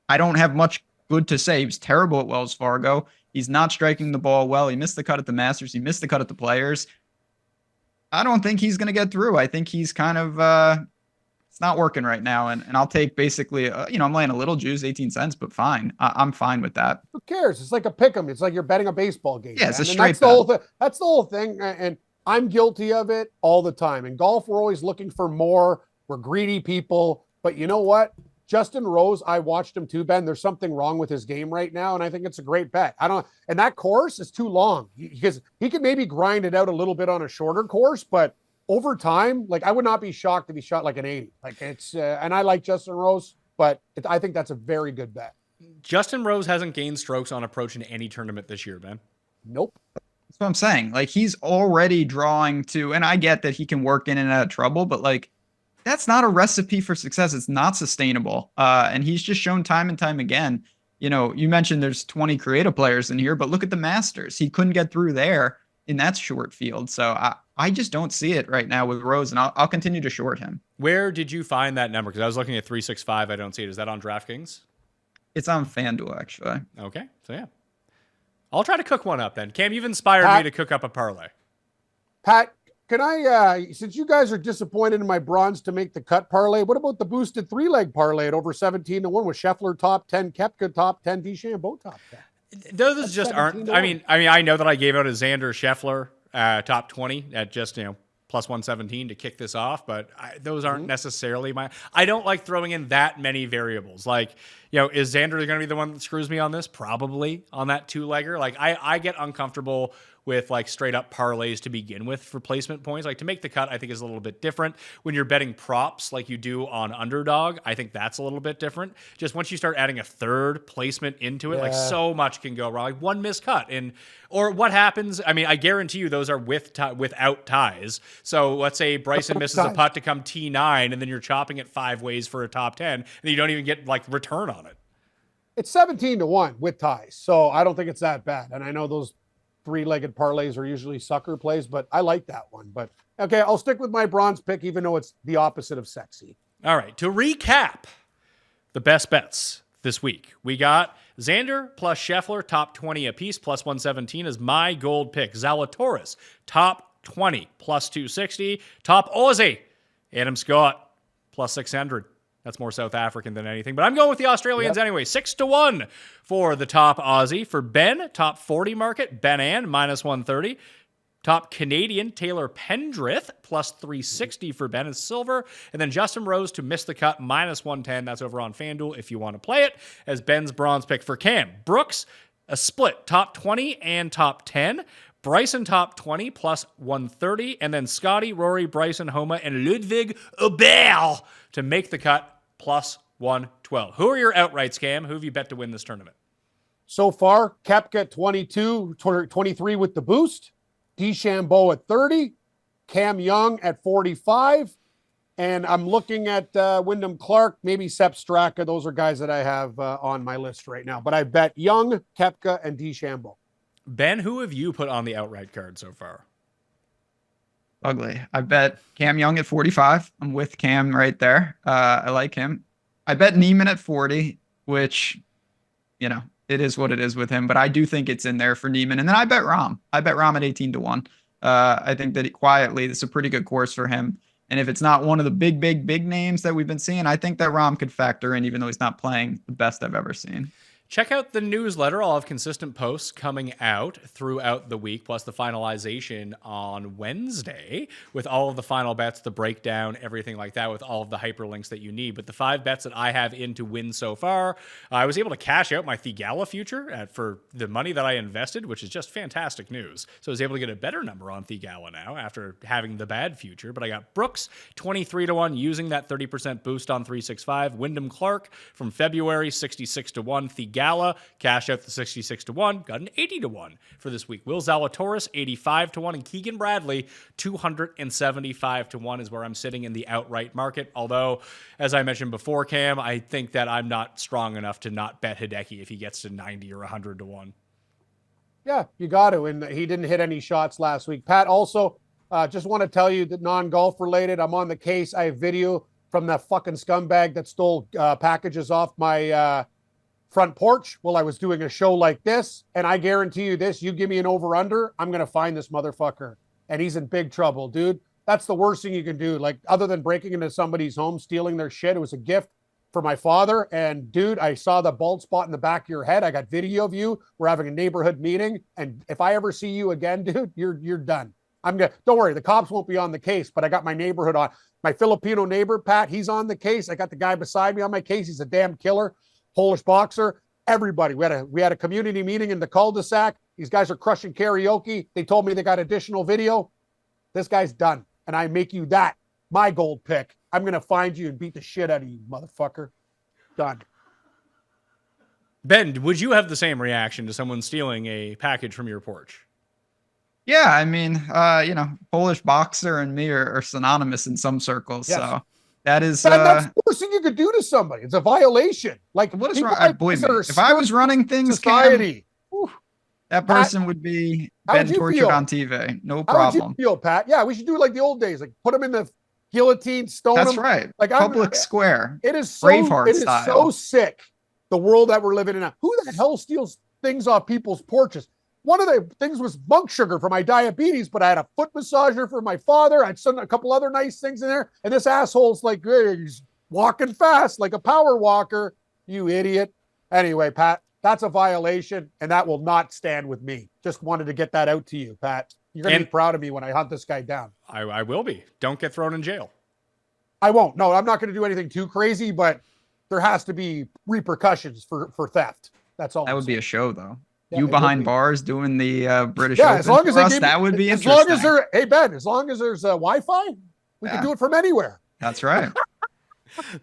I don't have much good to say. He was terrible at Wells Fargo. He's not striking the ball well. He missed the cut at the Masters. He missed the cut at the Players. I don't think he's going to get through. I think he's kind of, it's not working right now. And I'll take basically, I'm laying a little juice, 18 cents, but fine. I'm fine with that. Who cares? It's like a pick 'em. It's like you're betting a baseball game. Yeah, it's a man. And straight that's the whole thing. That's the whole thing. And I'm guilty of it all the time. In golf, we're always looking for more. We're greedy people. But you know what? Justin Rose, I watched him too, Ben. There's something wrong with his game right now, and I think it's a great bet. And that course is too long because he could maybe grind it out a little bit on a shorter course, but over time, like I would not be shocked if he shot like an 80. Like it's, and I like Justin Rose, but I think that's a very good bet. Justin Rose hasn't gained strokes on approach in any tournament this year, Ben. Nope. That's what I'm saying. Like he's already drawing to, and I get that he can work in and out of trouble, but like that's not a recipe for success. It's not sustainable. And he's just shown time and time again You mentioned there's 20 creative players in here, but look at the Masters. He couldn't get through there in that short field. So I just don't see it right now with Rose, and I'll continue to short him. Where did you find that number? Because I was looking at 365. I don't see it. Is that on DraftKings? It's on FanDuel, actually. Okay. So, yeah. I'll try to cook one up then. Cam, you've inspired me to cook up a parlay. Pat, can I, since you guys are disappointed in my bronze to make the cut parlay, what about the boosted 3-leg parlay at over 17-1 with Scheffler top 10, Koepka top 10, DeChambeau top 10? Those just aren't. I mean, I know that I gave out a Xander Scheffler top 20 at just plus 117 to kick this off, but those aren't necessarily my. I don't like throwing in that many variables. Like, is Xander going to be the one that screws me on this? Probably on that 2-legger. Like, I get uncomfortable with like straight up parlays to begin with for placement points. Like, to make the cut, I think is a little bit different when you're betting props like you do on Underdog. I think that's a little bit different. Just once you start adding a third placement into it, like so much can go wrong. Like one miscut or what happens. I mean, I guarantee you those are without ties. So let's say Bryson misses a putt to come T9 and then you're chopping it 5 ways for a top 10 and you don't even get like return on it. It's 17-1 with ties. So I don't think it's that bad. And I know those 3-legged parlays are usually sucker plays, but I like that one. But okay, I'll stick with my bronze pick, even though it's the opposite of sexy. All right. To recap the best bets this week, we got Xander plus Scheffler, top 20 apiece, plus 117 is my gold pick. Zalatoris, top 20, plus 260. Top Aussie, Adam Scott, plus 600. That's more South African than anything, but I'm going with the Australians anyway. 6-1 for the top Aussie. For Ben, top 40 market, Ben Ann, minus 130. Top Canadian, Taylor Pendrith, plus 360 for Ben and silver. And then Justin Rose to miss the cut, minus 110. That's over on FanDuel if you want to play it as Ben's bronze pick. For Cam, Brooks, a split, top 20 and top 10. Bryson top 20 plus 130. And then Scotty, Rory, Bryson, Homa, and Ludwig Aubert to make the cut plus 112. Who are your outrights, Cam? Who have you bet to win this tournament? So far, Koepka at 22, 23 with the boost. DeChambeau at 30. Cam Young at 45. And I'm looking at Wyndham Clark, maybe Sepp Straka. Those are guys that I have on my list right now. But I bet Young, Koepka, and DeChambeau. Ben, who have you put on the outright card so far? Ugly. I bet Cam Young at 45. I'm with Cam right there. I like him. I bet Neiman at 40, which, it is what it is with him, but I do think it's in there for Neiman. And then I bet Rahm. I bet Rahm at 18-1. I think that quietly, this is a pretty good course for him. And if it's not one of the big names that we've been seeing, I think that Rahm could factor in, even though he's not playing the best I've ever seen. Check out the newsletter. I'll have consistent posts coming out throughout the week, plus the finalization on Wednesday with all of the final bets, the breakdown, everything like that with all of the hyperlinks that you need. But the 5 bets that I have in to win so far, I was able to cash out my Thigala future for the money that I invested, which is just fantastic news. So I was able to get a better number on Thigala now after having the bad future. But I got Brooks, 23-1, using that 30% boost on 365. Wyndham Clark from February, 66-1. Thigala, cash out the 66-1, got an 80-1 for this week. Will Zalatoris, 85-1, and Keegan Bradley, 275-1 is where I'm sitting in the outright market. Although, as I mentioned before, Cam, I think that I'm not strong enough to not bet Hideki if he gets to 90 or 100-1. Yeah, you got to. And he didn't hit any shots last week. Pat, also, just want to tell you that non-golf related, I'm on the case. I have video from that fucking scumbag that stole packages off my front porch while I was doing a show like this. And I guarantee you this, you give me an over-under, I'm going to find this motherfucker. And he's in big trouble, dude. That's the worst thing you can do. Like, other than breaking into somebody's home, stealing their shit. It was a gift for my father. And dude, I saw the bald spot in the back of your head. I got video of you. We're having a neighborhood meeting. And if I ever see you again, dude, you're done. Don't worry, the cops won't be on the case, but I got my neighborhood on. My Filipino neighbor, Pat, he's on the case. I got the guy beside me on my case. He's a damn killer. Polish boxer, everybody. We had a community meeting in the cul-de-sac. These guys are crushing karaoke. They told me they got additional video. This guy's done. And I make you that, my gold pick. I'm going to find you and beat the shit out of you, motherfucker. Done. Ben, would you have the same reaction to someone stealing a package from your porch? Yeah, I mean, Polish boxer and me are synonymous in some circles. Yes. So That is That's the worst thing you could do to somebody. It's a violation. Like, what is people wrong? like Believe this me, are if I was running things, Cam, society. that person would be how would been you tortured feel? on TV. No How would you problem. feel, Pat? Yeah, we should do it like the old days. Like, put them in the guillotine, stone That's them. right. Like, Public square. it is so Braveheart it is style. so sick, the world that we're living in now. Who the hell steals things off people's porches? One of the things was monk sugar for my diabetes, but I had a foot massager for my father. I had a couple other nice things in there. And this asshole's like, hey, he's walking fast like a power walker. You idiot. Anyway, Pat, that's a violation, and that will not stand with me. Just wanted to get that out to you, Pat. You're going to be proud of me when I hunt this guy down. I will be. Don't get thrown in jail. I won't. No, I'm not going to do anything too crazy, but there has to be repercussions for theft. That's all. That would be a show, though. Yeah, You it behind would be. bars doing the British Yeah, Open as long as for they us, give that would be as interesting. long as there, hey Ben, as long as there's Wi-Fi, we can do it from anywhere. That's right.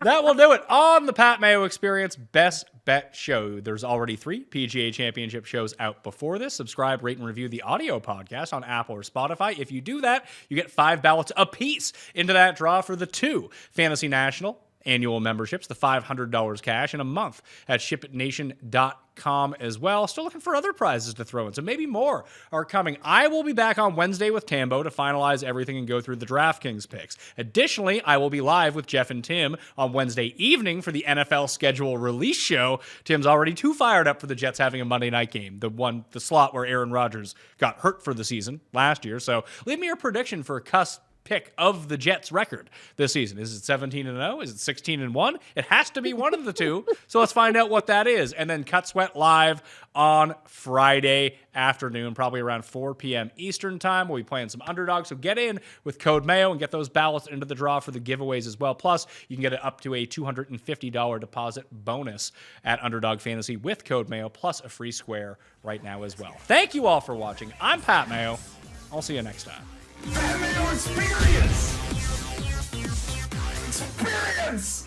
That will do it on the Pat Mayo Experience Best Bet Show. There's already 3 PGA Championship shows out before this. Subscribe, rate, and review the audio podcast on Apple or Spotify. If you do that, you get 5 ballots apiece into that draw for the 2 Fantasy National annual memberships, the $500 cash in a month at shipnation.com as well. Still looking for other prizes to throw in, so maybe more are coming. I will be back on Wednesday with Tambo to finalize everything and go through the DraftKings picks. Additionally, I will be live with Jeff and Tim on Wednesday evening for the NFL schedule release show. Tim's already too fired up for the Jets having a Monday night game, the slot where Aaron Rodgers got hurt for the season last year. So leave me your prediction for a cusp pick of the Jets record this season. Is it 17-0? Is it 16-1? It has to be one of the two. So let's find out what that is. And then Cut Sweat live on Friday afternoon, probably around 4 p.m. Eastern time. We'll be playing some Underdog. So get in with code Mayo and get those ballots into the draw for the giveaways as well. Plus, you can get up to a $250 deposit bonus at Underdog Fantasy with code Mayo, plus a free square right now as well. Thank you all for watching. I'm Pat Mayo. I'll see you next time. Pat Mayo Experience! Experience!